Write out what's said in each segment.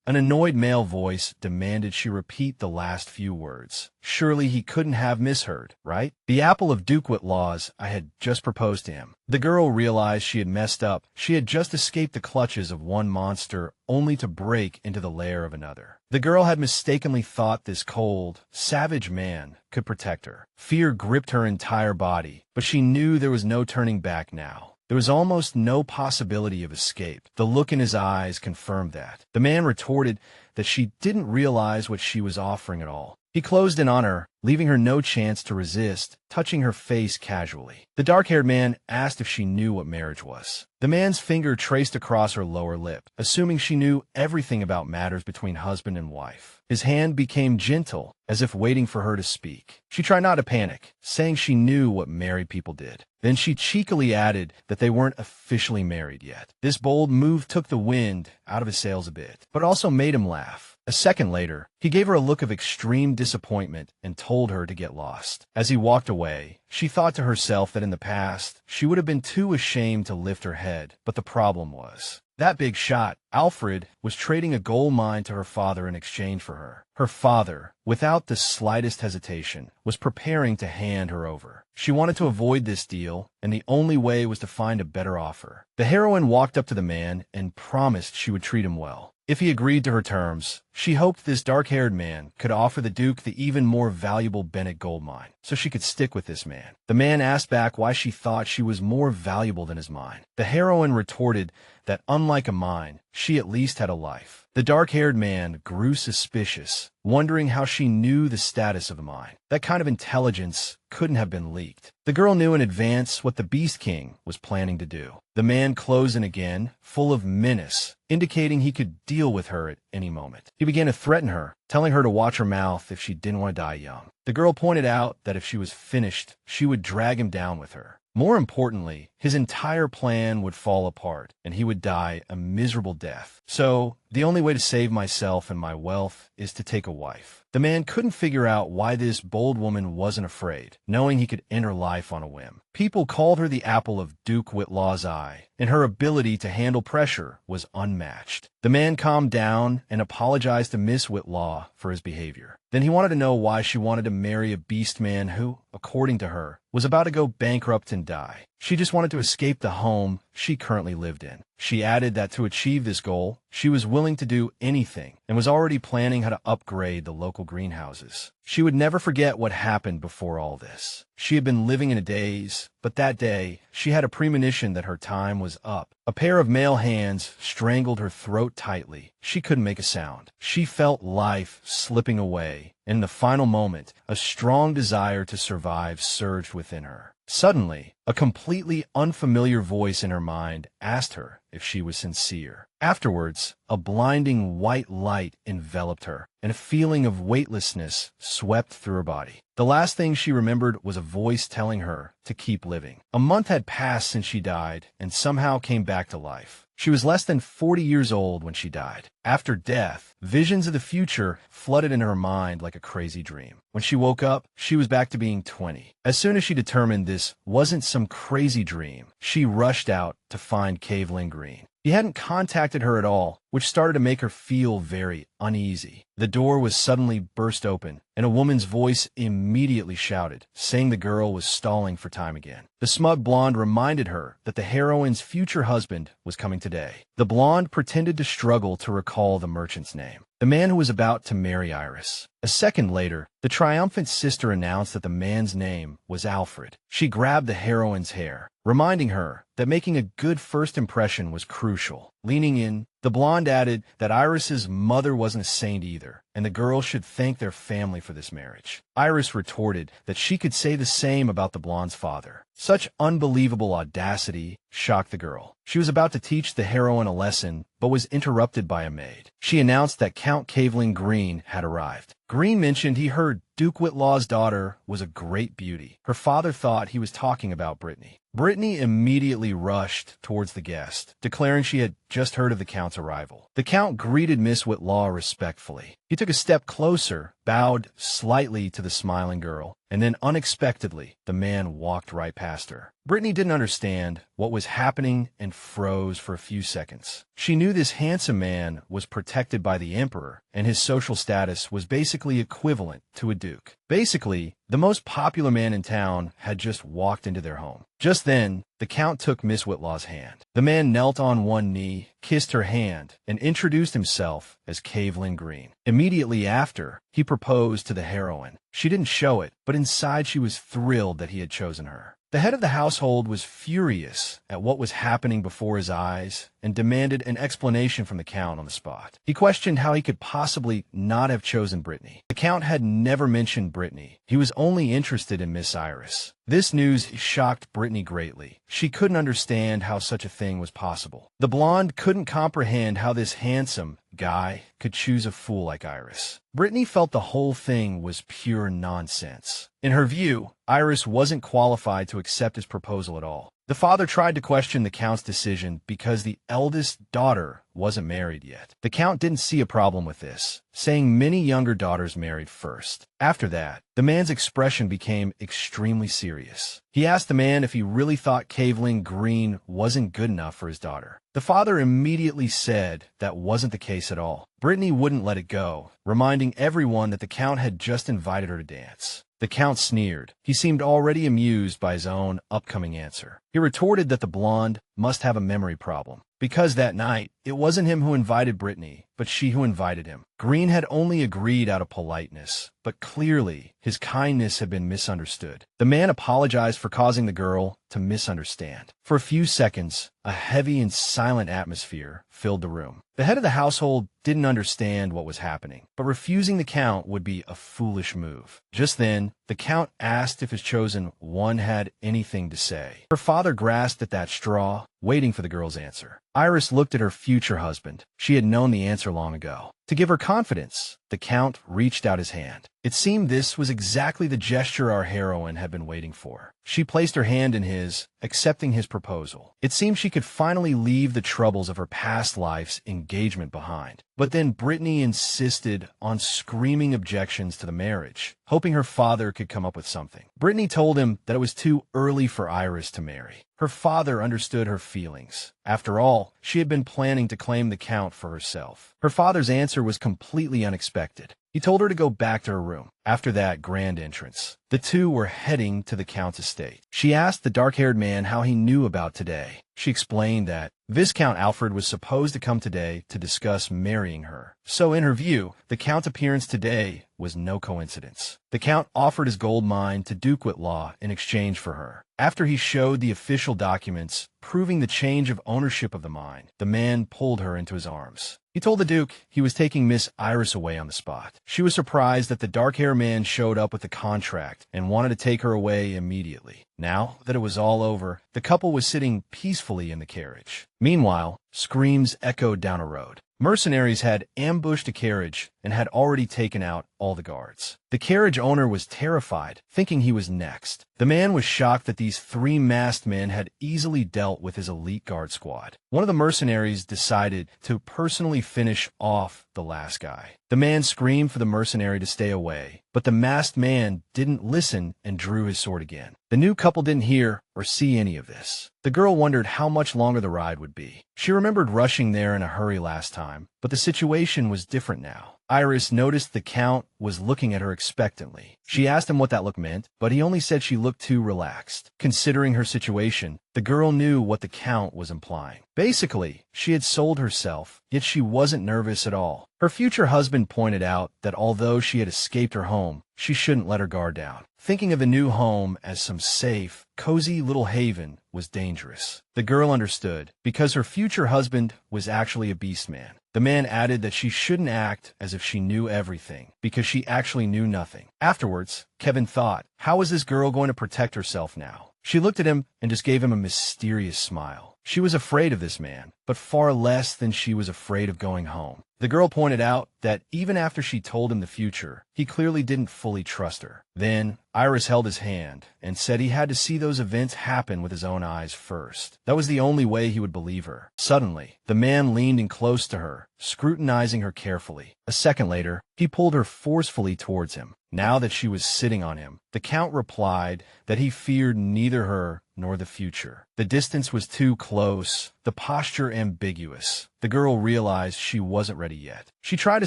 An annoyed male voice demanded she repeat the last few words. Surely he couldn't have misheard, right? The apple of Duke Whitlaw's I had just proposed to him. The girl realized she had messed up. She had just escaped the clutches of one monster only to break into the lair of another. The girl had mistakenly thought this cold, savage man could protect her. Fear gripped her entire body, but she knew there was no turning back now. There was almost no possibility of escape. The look in his eyes confirmed that. The man retorted that she didn't realize what she was offering at all. He closed in on her, leaving her no chance to resist, touching her face casually. The dark-haired man asked if she knew what marriage was. The man's finger traced across her lower lip, assuming she knew everything about matters between husband and wife. His hand became gentle, as if waiting for her to speak. She tried not to panic, saying she knew what married people did. Then she cheekily added that they weren't officially married yet. This bold move took the wind out of his sails a bit, but also made him laugh. A second later, he gave her a look of extreme disappointment and told her to get lost. As he walked away, she thought to herself that in the past, she would have been too ashamed to lift her head, but the problem was, that big shot, Alfred, was trading a gold mine to her father in exchange for her. Her father, without the slightest hesitation, was preparing to hand her over. She wanted to avoid this deal, and the only way was to find a better offer. The heroine walked up to the man and promised she would treat him well. If he agreed to her terms, she hoped this dark-haired man could offer the Duke the even more valuable Bennett gold mine, so she could stick with this man. The man asked back why she thought she was more valuable than his mine. The heroine retorted that unlike a mine, she at least had a life. The dark-haired man grew suspicious, wondering how she knew the status of the mine. That kind of intelligence couldn't have been leaked. The girl knew in advance what the Beast King was planning to do. The man closed in again, full of menace, indicating he could deal with her at any moment. He began to threaten her, telling her to watch her mouth if she didn't want to die young. The girl pointed out that if she was finished, she would drag him down with her. More importantly, his entire plan would fall apart, and he would die a miserable death. So, the only way to save myself and my wealth is to take a wife. The man couldn't figure out why this bold woman wasn't afraid, knowing he could end her life on a whim. People called her the apple of Duke Whitlaw's eye, and her ability to handle pressure was unmatched. The man calmed down and apologized to Miss Whitlaw for his behavior. Then he wanted to know why she wanted to marry a beastman who, according to her, was about to go bankrupt and die. She just wanted to escape the home she currently lived in. She added that to achieve this goal, she was willing to do anything and was already planning how to upgrade the local greenhouses. She would never forget what happened before all this. She had been living in a daze, but that day, she had a premonition that her time was up. A pair of male hands strangled her throat tightly. She couldn't make a sound. She felt life slipping away. In the final moment, a strong desire to survive surged within her. Suddenly, a completely unfamiliar voice in her mind asked her if she was sincere. Afterwards, a blinding white light enveloped her, and a feeling of weightlessness swept through her body. The last thing she remembered was a voice telling her to keep living. A month had passed since she died, and somehow came back to life. She was less than 40 years old when she died. After death, visions of the future flooded into her mind like a crazy dream. When she woke up, she was back to being 20. As soon as she determined this wasn't some crazy dream, she rushed out to find Cavelin Green. He hadn't contacted her at all, which started to make her feel very uneasy. The door was suddenly burst open, and a woman's voice immediately shouted, saying the girl was stalling for time again. The smug blonde reminded her that the heroine's future husband was coming today. The blonde pretended to struggle to recall the merchant's name, the man who was about to marry Iris. A second later, the triumphant sister announced that the man's name was Alfred. She grabbed the heroine's hair, reminding her that making a good first impression was crucial. Leaning in, the blonde added that Iris's mother wasn't a saint either, and the girl should thank their family for this marriage. Iris retorted that she could say the same about the blonde's father. Such unbelievable audacity shocked the girl. She was about to teach the heroine a lesson, but was interrupted by a maid. She announced that Count Cavelin Green had arrived. Green mentioned he heard Duke Whitlaw's daughter was a great beauty. Her father thought he was talking about Brittany. Brittany immediately rushed towards the guest, declaring she had just heard of the Count's arrival. The Count greeted Miss Whitlaw respectfully. He took a step closer, bowed slightly to the smiling girl, and then unexpectedly, the man walked right past her. Brittany didn't understand what was happening and froze for a few seconds. She knew this handsome man was protected by the emperor, and his social status was basically equivalent to a duke. Basically, the most popular man in town had just walked into their home. Just then, the Count took Miss Whitlaw's hand. The man knelt on one knee, kissed her hand, and introduced himself as Cavelin Green. Immediately after, he proposed to the heroine. She didn't show it, but inside she was thrilled that he had chosen her. The head of the household was furious at what was happening before his eyes and demanded an explanation from the Count on the spot. He questioned how he could possibly not have chosen Brittany. The Count had never mentioned Brittany. He was only interested in Miss Iris. This news shocked Brittany greatly. She couldn't understand how such a thing was possible. The blonde couldn't comprehend how this handsome guy could choose a fool like Iris. Brittany felt the whole thing was pure nonsense. In her view, Iris wasn't qualified to accept his proposal at all. The father tried to question the Count's decision because the eldest daughter wasn't married yet. The Count didn't see a problem with this, saying many younger daughters married first. After that, the man's expression became extremely serious. He asked the man if he really thought Cavelin Green wasn't good enough for his daughter. The father immediately said that wasn't the case at all. Brittany wouldn't let it go, reminding everyone that the Count had just invited her to dance. The Count sneered. He seemed already amused by his own upcoming answer. He retorted that the blonde must have a memory problem, because that night, it wasn't him who invited Brittany, but she who invited him. Green had only agreed out of politeness, but clearly, his kindness had been misunderstood. The man apologized for causing the girl to misunderstand. For a few seconds, a heavy and silent atmosphere filled the room. The head of the household didn't understand what was happening, but refusing the Count would be a foolish move. Just then, the Count asked if his chosen one had anything to say. Her father grasped at that straw, waiting for the girl's answer. Iris looked at her future husband. She had known the answer long ago. To give her confidence, the Count reached out his hand. It seemed this was exactly the gesture our heroine had been waiting for. She placed her hand in his, accepting his proposal. It seemed she could finally leave the troubles of her past life's engagement behind. But then Brittany insisted on screaming objections to the marriage, hoping her father could come up with something. Brittany told him that it was too early for Iris to marry. Her father understood her feelings. After all, she had been planning to claim the Count for herself. Her father's answer was completely unexpected. He told her to go back to her room. After that grand entrance, the two were heading to the Count's estate. She asked the dark-haired man how he knew about today. She explained that Viscount Alfred was supposed to come today to discuss marrying her. So in her view, the Count's appearance today was no coincidence. The Count offered his gold mine to Duke Whitlaw in exchange for her. After he showed the official documents proving the change of ownership of the mine, the man pulled her into his arms. He told the Duke he was taking Miss Iris away on the spot. She was surprised that the dark-haired man showed up with the contract and wanted to take her away immediately. Now that it was all over, the couple was sitting peacefully in the carriage. Meanwhile, screams echoed down a road. Mercenaries had ambushed a carriage and had already taken out all the guards. The carriage owner was terrified, thinking he was next. The man was shocked that these three masked men had easily dealt with his elite guard squad. One of the mercenaries decided to personally finish off the last guy. The man screamed for the mercenary to stay away, but the masked man didn't listen and drew his sword again. The new couple didn't hear or see any of this. The girl wondered how much longer the ride would be. She remembered rushing there in a hurry last time, but the situation was different now. Iris noticed the Count was looking at her expectantly. She asked him what that look meant, but he only said she looked too relaxed. Considering her situation, the girl knew what the Count was implying. Basically, she had sold herself, yet she wasn't nervous at all. Her future husband pointed out that although she had escaped her home, she shouldn't let her guard down. Thinking of a new home as some safe, cozy little haven was dangerous. The girl understood, because her future husband was actually a beastman. The man added that she shouldn't act as if she knew everything, because she actually knew nothing. Afterwards, Kevin thought, how is this girl going to protect herself now? She looked at him and just gave him a mysterious smile. She was afraid of this man, but far less than she was afraid of going home. The girl pointed out that even after she told him the future, he clearly didn't fully trust her. Then, Iris held his hand and said he had to see those events happen with his own eyes first. That was the only way he would believe her. Suddenly, the man leaned in close to her, scrutinizing her carefully. A second later, he pulled her forcefully towards him. Now that she was sitting on him, the Count replied that he feared neither her nor the future. The distance was too close, the posture ambiguous. The girl realized she wasn't ready yet. She tried to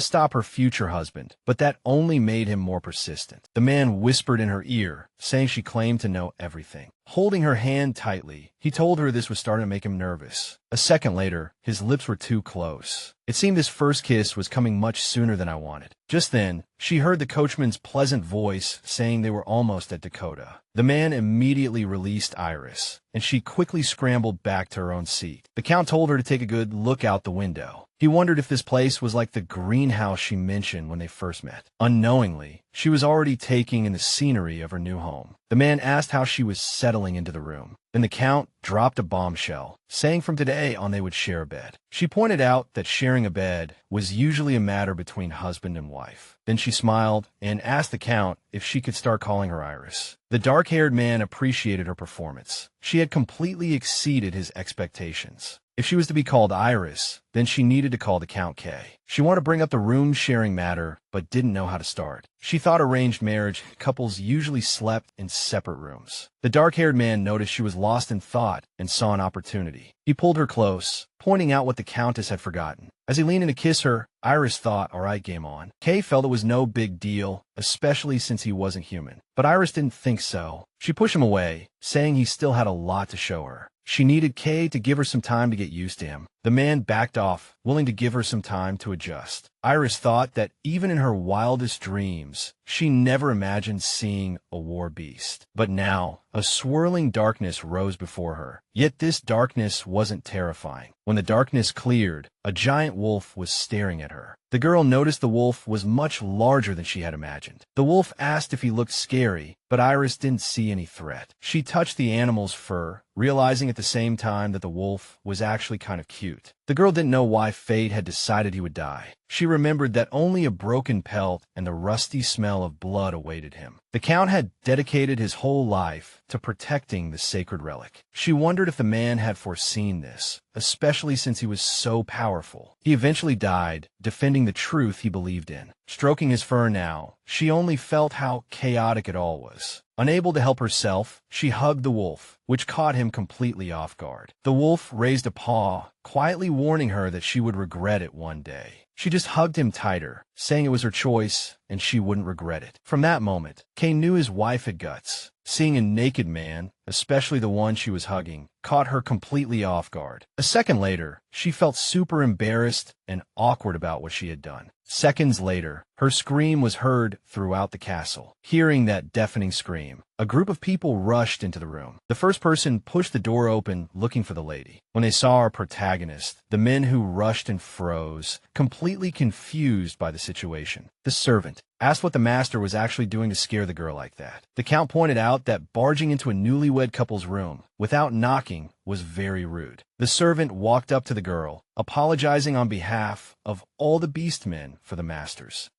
stop her future husband, but that only made him more persistent. The man whispered in her ear, saying she claimed to know everything. Holding her hand tightly, he told her this was starting to make him nervous. A second later, his lips were too close. It seemed this first kiss was coming much sooner than I wanted. Just then, she heard the coachman's pleasant voice saying they were almost at Dakota. The man immediately released Iris, and she quickly scrambled back to her own seat. The Count told her to take a good look out the window. He wondered if this place was like the greenhouse she mentioned when they first met. Unknowingly, she was already taking in the scenery of her new home. The man asked how she was settling into the room. Then the Count dropped a bombshell, saying from today on they would share a bed. She pointed out that sharing a bed was usually a matter between husband and wife. Then she smiled and asked the Count if she could start calling her Iris. The dark-haired man appreciated her performance. She had completely exceeded his expectations. If she was to be called Iris, then she needed to call the Count K. She wanted to bring up the room-sharing matter, but didn't know how to start. She thought arranged marriage couples usually slept in separate rooms. The dark-haired man noticed she was lost in thought and saw an opportunity. He pulled her close, pointing out what the Countess had forgotten. As he leaned in to kiss her, Iris thought, all right, game on. Kay felt it was no big deal, especially since he wasn't human. But Iris didn't think so. She pushed him away, saying he still had a lot to show her. She needed Kay to give her some time to get used to him. The man backed off, willing to give her some time to adjust. Iris thought that even in her wildest dreams, she never imagined seeing a war beast. But now, a swirling darkness rose before her. Yet this darkness wasn't terrifying. When the darkness cleared, a giant wolf was staring at her. The girl noticed the wolf was much larger than she had imagined. The wolf asked if he looked scary, but Iris didn't see any threat. She touched the animal's fur, realizing at the same time that the wolf was actually kind of cute. The girl didn't know why fate had decided he would die. She remembered that only a broken pelt and the rusty smell of blood awaited him. The Count had dedicated his whole life to protecting the sacred relic. She wondered if the man had foreseen this, especially since he was so powerful. He eventually died, defending the truth he believed in. Stroking his fur now, she only felt how chaotic it all was. Unable to help herself, she hugged the wolf, which caught him completely off guard. The wolf raised a paw, quietly warning her that she would regret it one day. She just hugged him tighter, saying it was her choice and she wouldn't regret it. From that moment, Kay knew his wife had guts. Seeing a naked man, especially the one she was hugging, caught her completely off guard. A second later, she felt super embarrassed and awkward about what she had done. Seconds later, her scream was heard throughout the castle. Hearing that deafening scream, a group of people rushed into the room. The first person pushed the door open, looking for the lady. When they saw our protagonist, the men who rushed and froze, completely confused by the situation. The servant asked what the master was actually doing to scare the girl like that. The Count pointed out that barging into a newlywed couple's room without knocking was very rude. The servant walked up to the girl, apologizing on behalf of all the beastmen for the masters.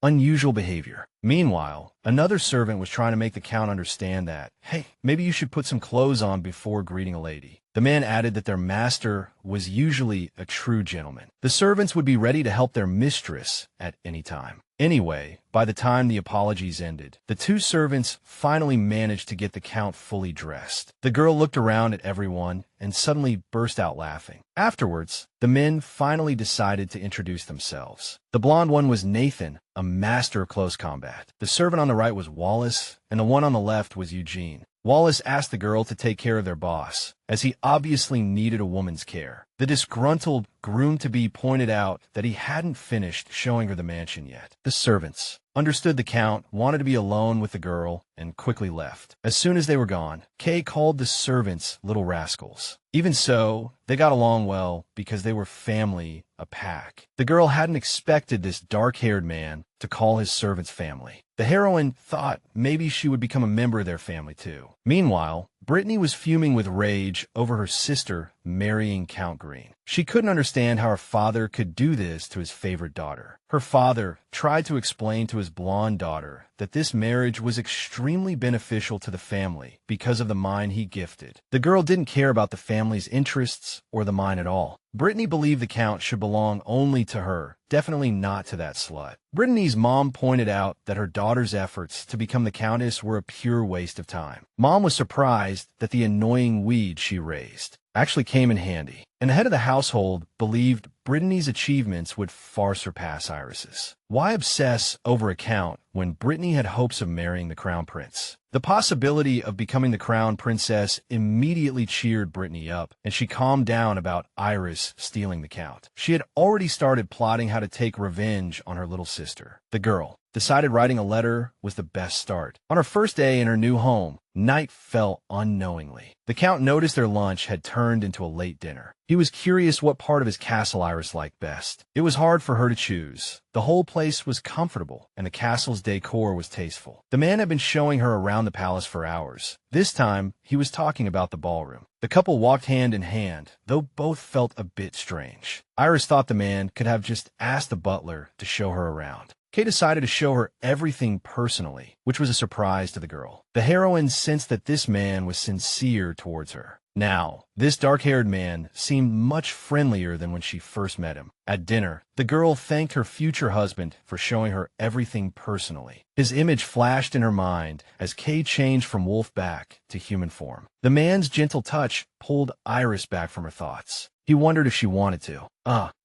Unusual behavior. Meanwhile, another servant was trying to make the Count understand that, hey, maybe you should put some clothes on before greeting a lady. The man added that their master was usually a true gentleman. The servants would be ready to help their mistress at any time. Anyway, by the time the apologies ended, the two servants finally managed to get the Count fully dressed. The girl looked around at everyone and suddenly burst out laughing. Afterwards, the men finally decided to introduce themselves. The blonde one was Nathan, a master of close combat. The servant on the right was Wallace, and the one on the left was Eugene. Wallace asked the girl to take care of their boss, as he obviously needed a woman's care. The disgruntled groom-to-be pointed out that he hadn't finished showing her the mansion yet. The servants understood the Count wanted to be alone with the girl and quickly left. As soon as they were gone, Kay called the servants little rascals. Even so, they got along well because they were family, a pack. The girl hadn't expected this dark-haired man to call his servants family. The heroine thought maybe she would become a member of their family too. Meanwhile, Brittany was fuming with rage over her sister marrying Count Green. She couldn't understand how her father could do this to his favorite daughter. Her father tried to explain to his blonde daughter that this marriage was extremely beneficial to the family because of the mine he gifted. The girl didn't care about the family's interests or the mine at all. Brittany believed the Count should belong only to her, definitely not to that slut. Brittany's mom pointed out that her daughter's efforts to become the Countess were a pure waste of time. Mom was surprised that the annoying weed she raised actually came in handy, and the head of the household believed Brittany's achievements would far surpass Iris's. Why obsess over a Count when Brittany had hopes of marrying the Crown Prince? The possibility of becoming the Crown Princess immediately cheered Brittany up, and she calmed down about Iris stealing the Count. She had already started plotting how to take revenge on her little sister. The girl decided writing a letter was the best start. On her first day in her new home, night fell unknowingly. The Count noticed their lunch had turned into a late dinner. He was curious what part of his castle Iris liked best. It was hard for her to choose. The whole place was comfortable, and the castle's decor was tasteful. The man had been showing her around the palace for hours. This time, he was talking about the ballroom. The couple walked hand in hand, though both felt a bit strange. Iris thought the man could have just asked the butler to show her around. Kay decided to show her everything personally, which was a surprise to the girl. The heroine sensed that this man was sincere towards her. Now, this dark-haired man seemed much friendlier than when she first met him. At dinner, the girl thanked her future husband for showing her everything personally. His image flashed in her mind as Kay changed from wolf back to human form. The man's gentle touch pulled Iris back from her thoughts. He wondered if she wanted to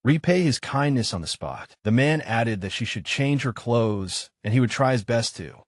repay his kindness on the spot. The man added that she should change her clothes, and he would try his best to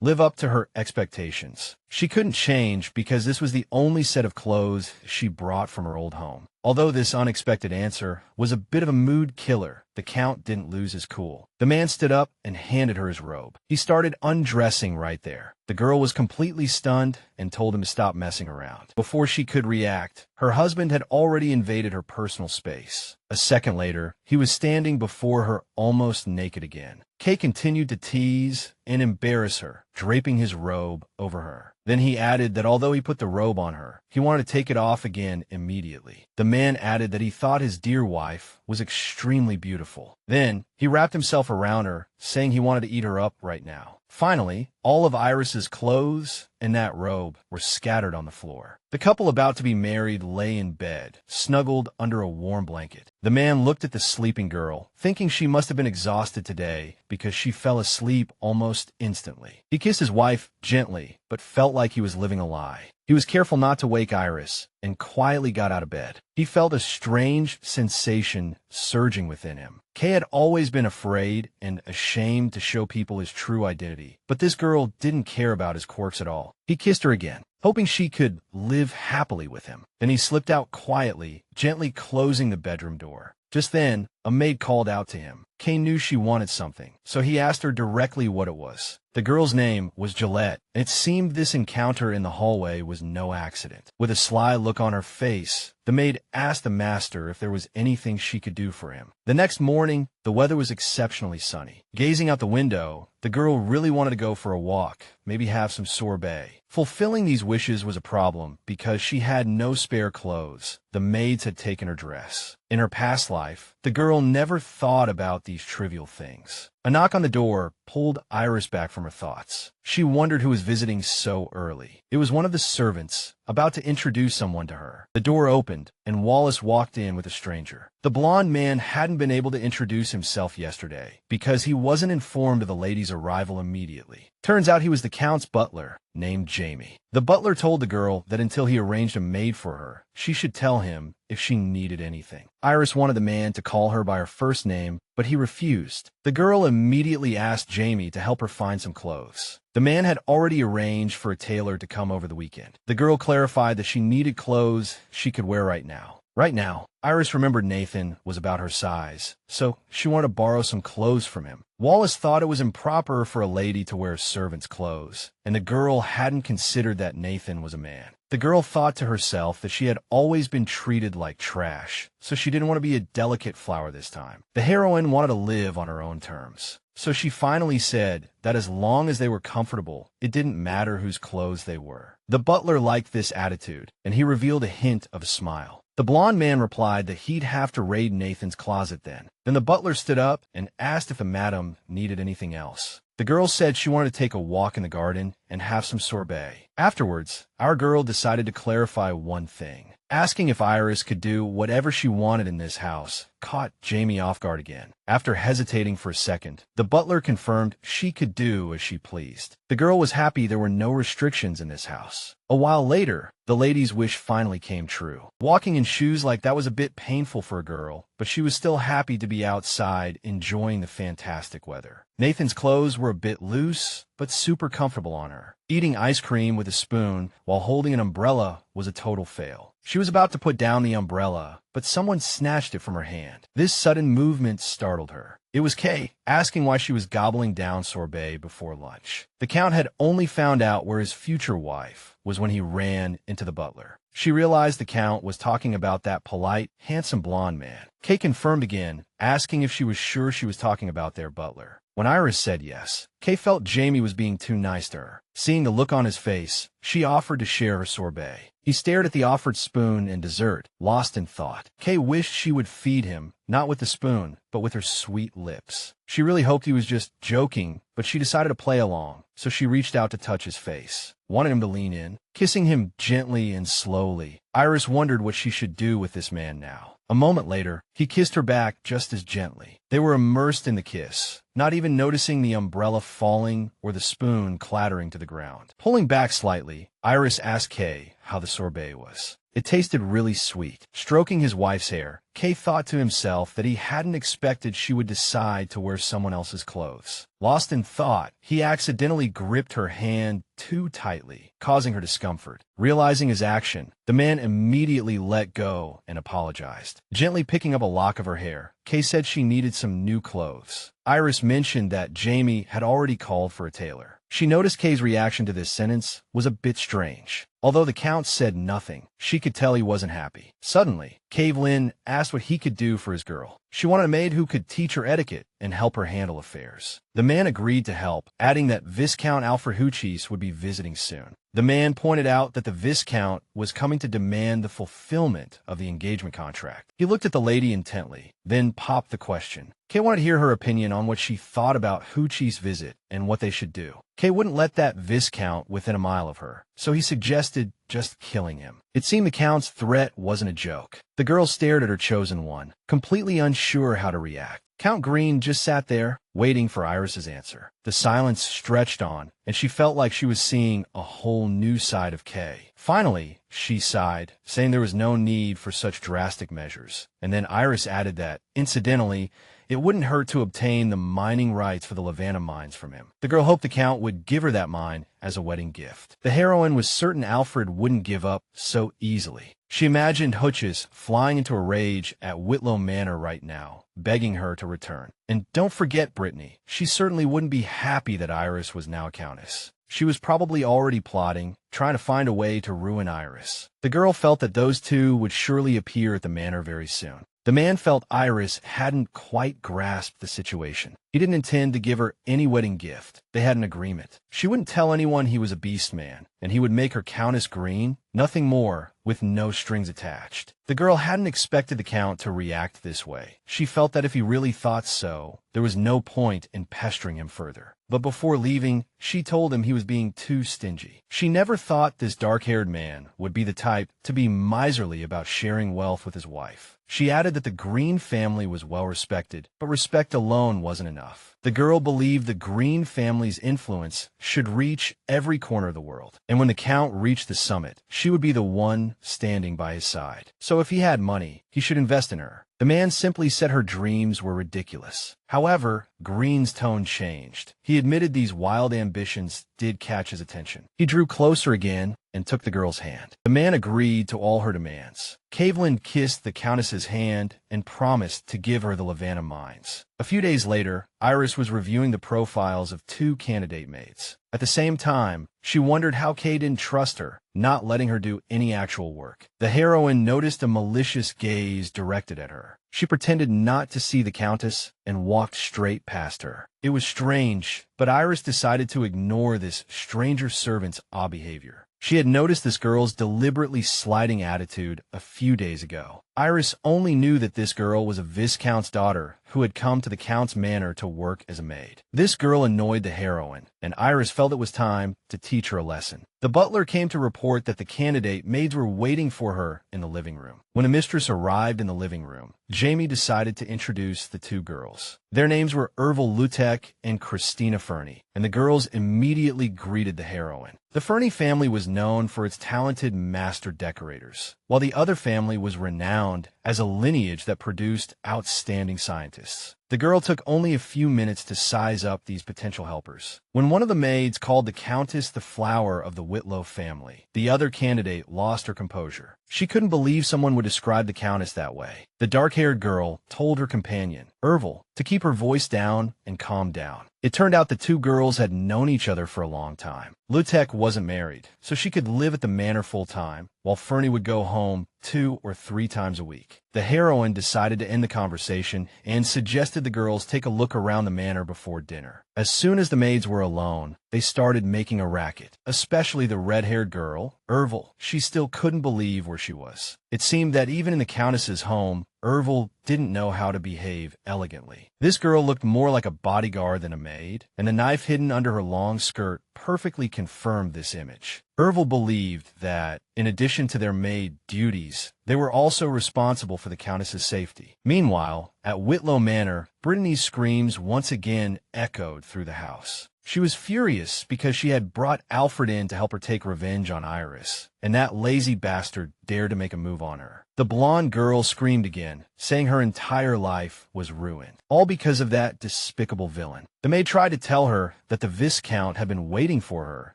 live up to her expectations. She couldn't change because this was the only set of clothes she brought from her old home. Although this unexpected answer was a bit of a mood killer, the Count didn't lose his cool. The man stood up and handed her his robe. He started undressing right there. The girl was completely stunned and told him to stop messing around. Before she could react, her husband had already invaded her personal space. A second later, he was standing before her almost naked again. Kay continued to tease and embarrass her, draping his robe over her. Then he added that although he put the robe on her, he wanted to take it off again immediately. The man added that he thought his dear wife was extremely beautiful. Then he wrapped himself around her, saying he wanted to eat her up right now. Finally, all of Iris's clothes and that robe were scattered on the floor. The couple about to be married lay in bed, snuggled under a warm blanket. The man looked at the sleeping girl, thinking she must have been exhausted today because she fell asleep almost instantly. He kissed his wife gently, but felt like he was living a lie. He was careful not to wake Iris and quietly got out of bed. He felt a strange sensation surging within him. Kay had always been afraid and ashamed to show people his true identity, but this girl didn't care about his quirks at all. He kissed her again, hoping she could live happily with him. Then he slipped out quietly, gently closing the bedroom door. Just then, a maid called out to him. Kay knew she wanted something, so he asked her directly what it was. The girl's name was Gillette, and it seemed this encounter in the hallway was no accident. With a sly look on her face, the maid asked the master if there was anything she could do for him. The next morning, the weather was exceptionally sunny. Gazing out the window, the girl really wanted to go for a walk, maybe have some sorbet. Fulfilling these wishes was a problem because she had no spare clothes. The maids had taken her dress. In her past life, the girl never thought about these trivial things. A knock on the door pulled Iris back from her thoughts. She wondered who was visiting so early. It was one of the servants, about to introduce someone to her. The door opened, and Wallace walked in with a stranger. The blonde man hadn't been able to introduce himself yesterday because he wasn't informed of the lady's arrival immediately. Turns out he was the Count's butler, named Jamie. The butler told the girl that until he arranged a maid for her, she should tell him if she needed anything. Iris wanted the man to call her by her first name, but he refused. The girl immediately asked Jamie to help her find some clothes. The man had already arranged for a tailor to come over the weekend. The girl clarified that she needed clothes she could wear right now. Right now, Iris remembered Nathan was about her size, so she wanted to borrow some clothes from him. Wallace thought it was improper for a lady to wear servant's clothes, and the girl hadn't considered that Nathan was a man. The girl thought to herself that she had always been treated like trash, so she didn't want to be a delicate flower this time. The heroine wanted to live on her own terms, so she finally said that as long as they were comfortable, it didn't matter whose clothes they were. The butler liked this attitude, and he revealed a hint of a smile. The blonde man replied that he'd have to raid Nathan's closet then. Then the butler stood up and asked if the madam needed anything else. The girl said she wanted to take a walk in the garden and have some sorbet. Afterwards, our girl decided to clarify one thing. Asking if Iris could do whatever she wanted in this house caught Jamie off guard again. After hesitating for a second, the butler confirmed she could do as she pleased. The girl was happy there were no restrictions in this house. A while later, the lady's wish finally came true. Walking in shoes like that was a bit painful for a girl, but she was still happy to be outside enjoying the fantastic weather. Nathan's clothes were a bit loose, but super comfortable on her. Eating ice cream with a spoon while holding an umbrella was a total fail. She was about to put down the umbrella, but someone snatched it from her hand. This sudden movement startled her. It was Kay, asking why she was gobbling down sorbet before lunch. The Count had only found out where his future wife was when he ran into the butler. She realized the Count was talking about that polite, handsome blonde man. Kay confirmed again, asking if she was sure she was talking about their butler. When Iris said yes, Kay felt Jamie was being too nice to her. Seeing the look on his face, she offered to share her sorbet. He stared at the offered spoon and dessert, lost in thought. Kay wished she would feed him, not with the spoon, but with her sweet lips. She really hoped he was just joking, but she decided to play along, so she reached out to touch his face, wanted him to lean in, kissing him gently and slowly. Iris wondered what she should do with this man now. A moment later, he kissed her back just as gently. They were immersed in the kiss, not even noticing the umbrella falling or the spoon clattering to the ground. Pulling back slightly, Iris asked Kay how the sorbet was. It tasted really sweet. Stroking his wife's hair, Kay thought to himself that he hadn't expected she would decide to wear someone else's clothes. Lost in thought, he accidentally gripped her hand too tightly, causing her discomfort. Realizing his action, the man immediately let go and apologized. Gently picking up a lock of her hair, Kay said she needed some new clothes. Iris mentioned that Jamie had already called for a tailor. She noticed Kay's reaction to this sentence was a bit strange. Although the Count said nothing, she could tell he wasn't happy. Suddenly, Cavelin asked what he could do for his girl. She wanted a maid who could teach her etiquette and help her handle affairs. The man agreed to help, adding that Viscount Alfrahuchis would be visiting soon. The man pointed out that the Viscount was coming to demand the fulfillment of the engagement contract. He looked at the lady intently, then popped the question. Kay wanted to hear her opinion on what she thought about Huchi's visit and what they should do. Kay wouldn't let that Viscount within a mile of her, so he suggested just killing him. It seemed the Count's threat wasn't a joke. The girl stared at her chosen one, completely unsure how to react. Count Green just sat there, waiting for Iris's answer. The silence stretched on, and she felt like she was seeing a whole new side of Kay. Finally, she sighed, saying there was no need for such drastic measures. And then Iris added that, incidentally, it wouldn't hurt to obtain the mining rights for the Lavanna mines from him. The girl hoped the Count would give her that mine as a wedding gift. The heroine was certain Alfred wouldn't give up so easily. She imagined Hutches flying into a rage at Whitlow Manor right now, begging her to return. And don't forget Brittany. She certainly wouldn't be happy that Iris was now a countess. She was probably already plotting, trying to find a way to ruin Iris. The girl felt that those two would surely appear at the manor very soon. The man felt Iris hadn't quite grasped the situation. He didn't intend to give her any wedding gift. They had an agreement. She wouldn't tell anyone he was a beastman, and he would make her Countess Green, nothing more, with no strings attached. The girl hadn't expected the Count to react this way. She felt that if he really thought so, there was no point in pestering him further. But before leaving, she told him he was being too stingy. She never thought this dark-haired man would be the type to be miserly about sharing wealth with his wife. She added that the Green family was well respected, but respect alone wasn't enough. The girl believed the Green family's influence should reach every corner of the world, and when the Count reached the summit, she would be the one standing by his side. So if he had money, he should invest in her. The man simply said her dreams were ridiculous. However, Green's tone changed. He admitted these wild ambitions did catch his attention. He drew closer again and took the girl's hand. The man agreed to all her demands. Cavelin kissed the Countess's hand and promised to give her the Lavanna mines. A few days later, Iris was reviewing the profiles of 2 candidate maids. At the same time, she wondered how Kay didn't trust her, not letting her do any actual work. The heroine noticed a malicious gaze directed at her. She pretended not to see the Countess and walked straight past her. It was strange, but Iris decided to ignore this stranger servant's odd behavior. She had noticed this girl's deliberately slighting attitude a few days ago. Iris only knew that this girl was a Viscount's daughter who had come to the Count's manor to work as a maid. This girl annoyed the heroine, and Iris felt it was time to teach her a lesson. The butler came to report that the candidate maids were waiting for her in the living room. When a mistress arrived in the living room, Jamie decided to introduce the two girls. Their names were Ervil Lutek and Christina Fernie, and the girls immediately greeted the heroine. The Fernie family was known for its talented master decorators, while the other family was renowned as a lineage that produced outstanding scientists. The girl took only a few minutes to size up these potential helpers. When one of the maids called the Countess the flower of the Whitlow family, the other candidate lost her composure. She couldn't believe someone would describe the Countess that way. The dark-haired girl told her companion, Ervil, to keep her voice down and calm down. It turned out the two girls had known each other for a long time. Lutek wasn't married, so she could live at the manor full-time, while Fernie would go home 2 or 3 times a week. The heroine decided to end the conversation and suggested the girls take a look around the manor before dinner. As soon as the maids were alone, they started making a racket, especially the red-haired girl, Ervil. She still couldn't believe where she was. It seemed that even in the Countess's home, Ervil didn't know how to behave elegantly. This girl looked more like a bodyguard than a maid, and the knife hidden under her long skirt perfectly confirmed this image. Ervil believed that, in addition to their maid duties, they were also responsible for the Countess's safety. Meanwhile, at Whitlow Manor, Brittany's screams once again echoed through the house. She was furious because she had brought Alfred in to help her take revenge on Iris, and that lazy bastard dared to make a move on her. The blonde girl screamed again, saying her entire life was ruined, all because of that despicable villain. The maid tried to tell her that the Viscount had been waiting for her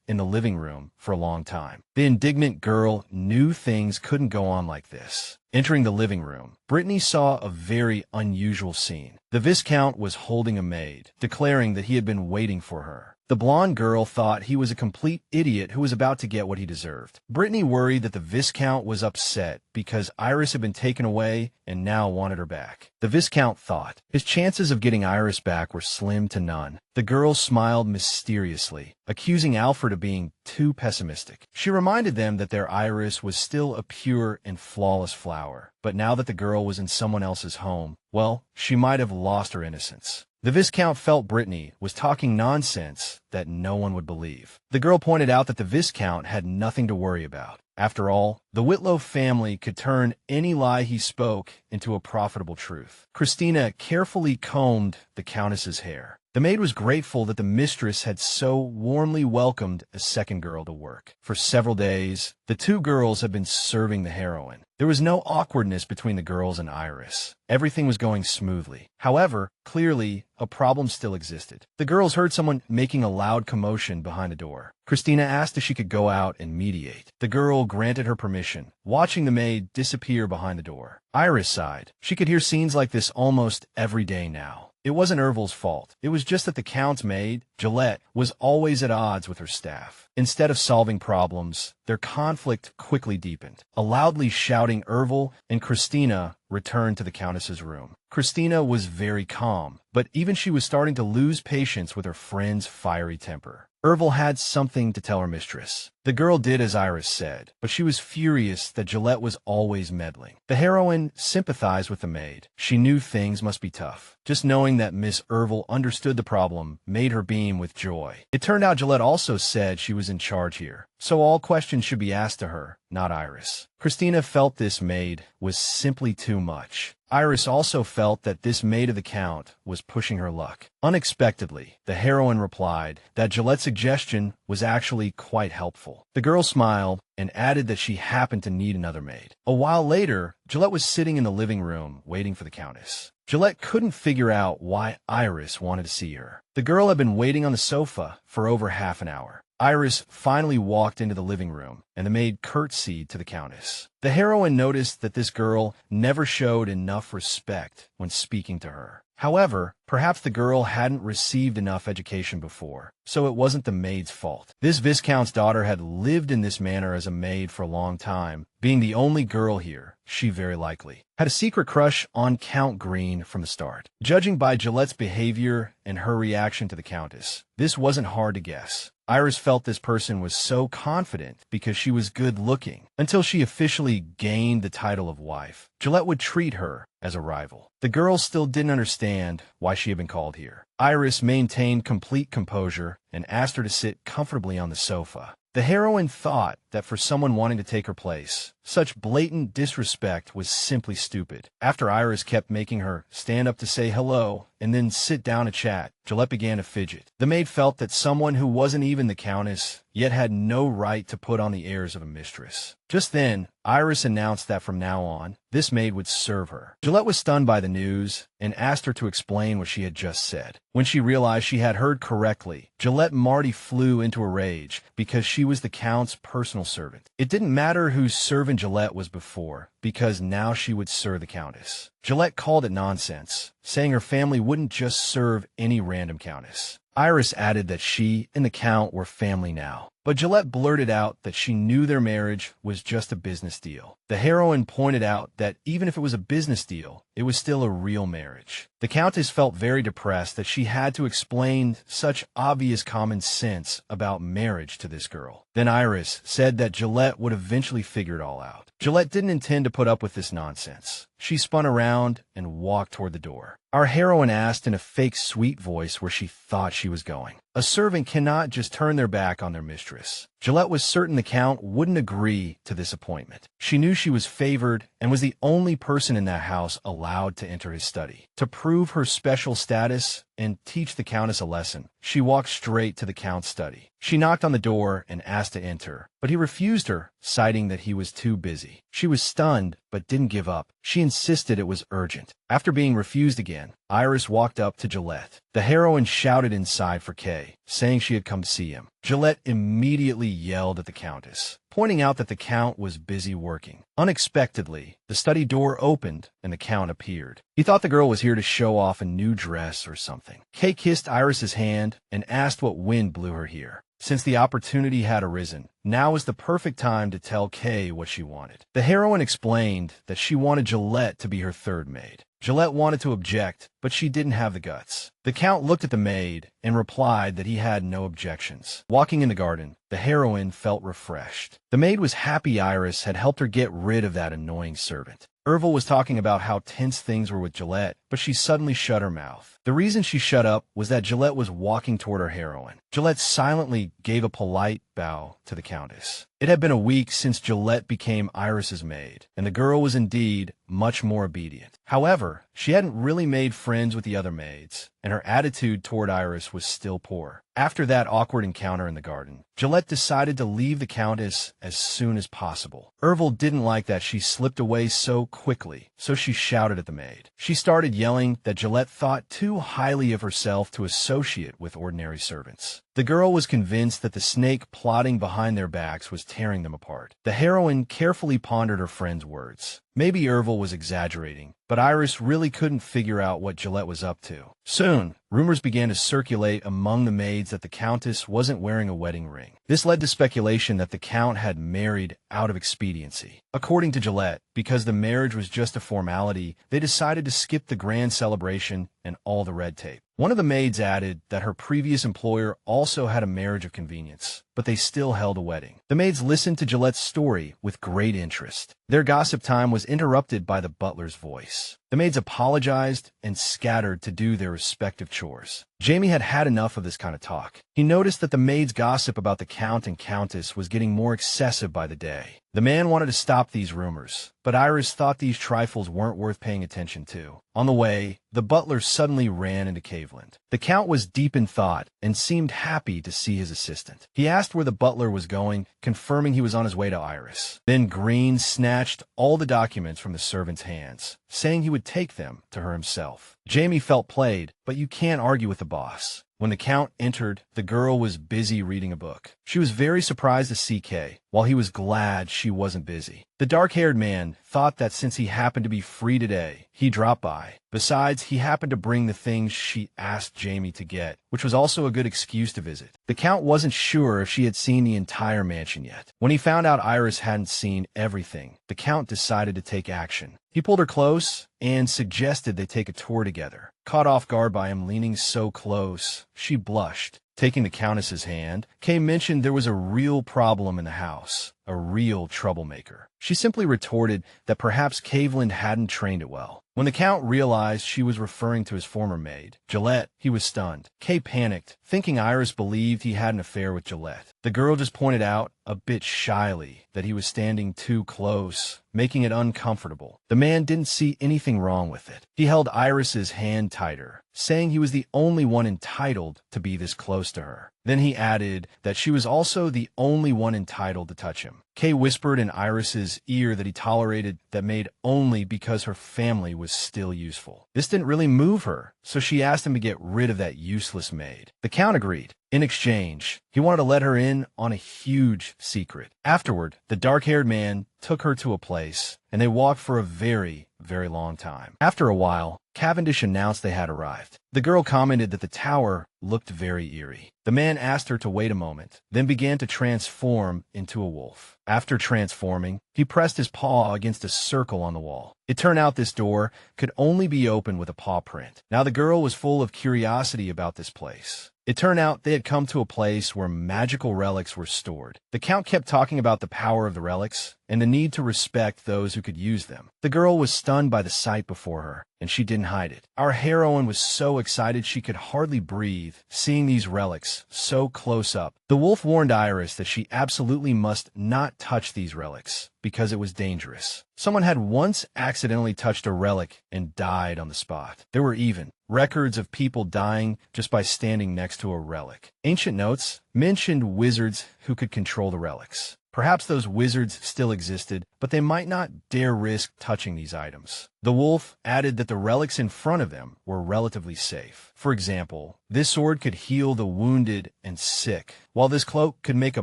in the living room for a long time. The indignant girl knew things couldn't go on like this. Entering the living room, Brittany saw a very unusual scene. The Viscount was holding a maid, declaring that he had been waiting for her. The blonde girl thought he was a complete idiot who was about to get what he deserved. Brittany worried that the Viscount was upset because Iris had been taken away and now wanted her back. The Viscount thought his chances of getting Iris back were slim to none. The girl smiled mysteriously, accusing Alfred of being too pessimistic. She reminded them that their Iris was still a pure and flawless flower, but now that the girl was in someone else's home, well, she might have lost her innocence. The Viscount felt Brittany was talking nonsense that no one would believe. The girl pointed out that the Viscount had nothing to worry about. After all, the Whitlow family could turn any lie he spoke into a profitable truth. Christina carefully combed the Countess's hair. The maid was grateful that the mistress had so warmly welcomed a second girl to work. For several days, the two girls had been serving the heroine. There was no awkwardness between the girls and Iris. Everything was going smoothly. However, clearly, a problem still existed. The girls heard someone making a loud commotion behind the door. Christina asked if she could go out and mediate. The girl granted her permission, watching the maid disappear behind the door. Iris sighed. She could hear scenes like this almost every day now. It wasn't Ervil's fault. It was just that the Count's maid, Gillette, was always at odds with her staff. Instead of solving problems, their conflict quickly deepened. A loudly shouting Ervil and Christina returned to the Countess's room. Christina was very calm, but even she was starting to lose patience with her friend's fiery temper. Ervil had something to tell her mistress. The girl did as Iris said, but she was furious that Gillette was always meddling. The heroine sympathized with the maid. She knew things must be tough. Just knowing that Miss Ervil understood the problem made her beam with joy. It turned out Gillette also said she was in charge here, so all questions should be asked to her, not Iris. Christina felt this maid was simply too much. Iris also felt that this maid of the Count was pushing her luck. Unexpectedly, the heroine replied that Gillette's suggestion was actually quite helpful. The girl smiled and added that she happened to need another maid. A while later, Gillette was sitting in the living room waiting for the Countess. Gillette couldn't figure out why Iris wanted to see her. The girl had been waiting on the sofa for over half an hour. Iris finally walked into the living room, and the maid curtsied to the Countess. The heroine noticed that this girl never showed enough respect when speaking to her. However, perhaps the girl hadn't received enough education before, so it wasn't the maid's fault. This Viscount's daughter had lived in this manor as a maid for a long time. Being the only girl here, she very likely had a secret crush on Count Green from the start. Judging by Gillette's behavior and her reaction to the Countess, this wasn't hard to guess. Iris felt this person was so confident because she was good-looking. Until she officially gained the title of wife, Gillette would treat her as a rival. The girl still didn't understand why she had been called here. Iris maintained complete composure and asked her to sit comfortably on the sofa. The heroine thought that for someone wanting to take her place, such blatant disrespect was simply stupid. After Iris kept making her stand up to say hello and then sit down to chat, Gillette began to fidget. The maid felt that someone who wasn't even the countess yet had no right to put on the airs of a mistress. Just then, Iris announced that from now on, this maid would serve her. Gillette was stunned by the news and asked her to explain what she had just said. When she realized she had heard correctly, Gillette Marty flew into a rage because she was the Count's personal servant. It didn't matter whose servant Gillette was before, because now she would serve the Countess. Gillette called it nonsense, saying her family wouldn't just serve any random Countess. Iris added that she and the Count were family now, but Gillette blurted out that she knew their marriage was just a business deal. The heroine pointed out that even if it was a business deal, it was still a real marriage. The Countess felt very depressed that she had to explain such obvious common sense about marriage to this girl. Then Iris said that Gillette would eventually figure it all out. Gillette didn't intend to put up with this nonsense. She spun around and walked toward the door. Our heroine asked in a fake sweet voice where she thought she was going. A servant cannot just turn their back on their mistress. Gillette was certain the Count wouldn't agree to this appointment. She knew she was favored and was the only person in that house allowed to enter his study. To prove her special status and teach the Countess a lesson, she walked straight to the Count's study. She knocked on the door and asked to enter, but he refused her, citing that he was too busy. She was stunned, but didn't give up. She insisted it was urgent. After being refused again, Iris walked up to Gillette. The heroine shouted inside for Kay, saying she had come to see him. Gillette immediately yelled at the Countess, pointing out that the Count was busy working. Unexpectedly, the study door opened and the Count appeared. He thought the girl was here to show off a new dress or something. Kay kissed Iris's hand and asked what wind blew her here. Since the opportunity had arisen, now was the perfect time to tell Kay what she wanted. The heroine explained that she wanted Gillette to be her third maid. Gillette wanted to object, but she didn't have the guts. The Count looked at the maid and replied that he had no objections. Walking in the garden, the heroine felt refreshed. The maid was happy Iris had helped her get rid of that annoying servant. Ervil was talking about how tense things were with Gillette, but she suddenly shut her mouth. The reason she shut up was that Gillette was walking toward her heroine. Gillette silently gave a polite bow to the Countess. It had been a week since Gillette became Iris's maid, and the girl was indeed much more obedient. However, she hadn't really made friends with the other maids, and her attitude toward Iris was still poor. After that awkward encounter in the garden, Gillette decided to leave the Countess as soon as possible. Ervil didn't like that she slipped away so quickly, so she shouted at the maid. She started yelling that Gillette thought too highly of herself to associate with ordinary servants. The girl was convinced that the snake plotting behind their backs was tearing them apart. The heroine carefully pondered her friend's words. Maybe Ervil was exaggerating, but Iris really couldn't figure out what Gillette was up to. Soon, rumors began to circulate among the maids that the Countess wasn't wearing a wedding ring. This led to speculation that the Count had married out of expediency. According to Gillette, because the marriage was just a formality, they decided to skip the grand celebration and all the red tape. One of the maids added that her previous employer also had a marriage of convenience, but they still held a wedding. The maids listened to Gillette's story with great interest. Their gossip time was interrupted by the butler's voice. The maids apologized and scattered to do their respective chores. Jamie had had enough of this kind of talk. He noticed that the maids' gossip about the Count and Countess was getting more excessive by the day. The man wanted to stop these rumors, but Iris thought these trifles weren't worth paying attention to. On the way, the butler suddenly ran into Cavelin. The Count was deep in thought and seemed happy to see his assistant. He asked where the butler was going, confirming he was on his way to Iris. Then Green snatched all the documents from the servant's hands, saying he would take them to her himself. Jamie felt played, but you can't argue with the boss. When the Count entered, the girl was busy reading a book. She was very surprised to see Kay, while he was glad she wasn't busy. The dark-haired man thought that since he happened to be free today, he'd drop by. Besides, he happened to bring the things she asked Jamie to get, which was also a good excuse to visit. The Count wasn't sure if she had seen the entire mansion yet. When he found out Iris hadn't seen everything, the Count decided to take action. He pulled her close and suggested they take a tour together. Caught off guard by him leaning so close, she blushed. Taking the Countess's hand, Kay mentioned there was a real problem in the house, a real troublemaker. She simply retorted that perhaps Cavelin hadn't trained it well. When the Count realized she was referring to his former maid, Gillette, he was stunned. Kay panicked, thinking Iris believed he had an affair with Gillette. The girl just pointed out, a bit shyly, that he was standing too close, making it uncomfortable. The man didn't see anything wrong with it. He held Iris's hand tighter, saying he was the only one entitled to be this close to her. Then he added that she was also the only one entitled to touch him. Kay whispered in Iris's ear that he tolerated that maid only because her family was still useful. This didn't really move her, so she asked him to get rid of that useless maid. The Count agreed. In exchange, he wanted to let her in on a huge secret. Afterward, the dark-haired man took her to a place, and they walked for a very, very long time. After a while, Cavendish announced they had arrived. The girl commented that the tower looked very eerie. The man asked her to wait a moment, then began to transform into a wolf. After transforming, he pressed his paw against a circle on the wall. It turned out this door could only be opened with a paw print. Now the girl was full of curiosity about this place. It turned out they had come to a place where magical relics were stored. The Count kept talking about the power of the relics and the need to respect those who could use them. The girl was stunned by the sight before her, and she didn't hide it. Our heroine was so excited she could hardly breathe, seeing these relics so close up. The wolf warned Iris that she absolutely must not touch these relics, because it was dangerous. Someone had once accidentally touched a relic and died on the spot. There were even records of people dying just by standing next to a relic. Ancient notes mentioned wizards who could control the relics. Perhaps those wizards still existed, but they might not dare risk touching these items. The wolf added that the relics in front of them were relatively safe. For example, this sword could heal the wounded and sick, while this cloak could make a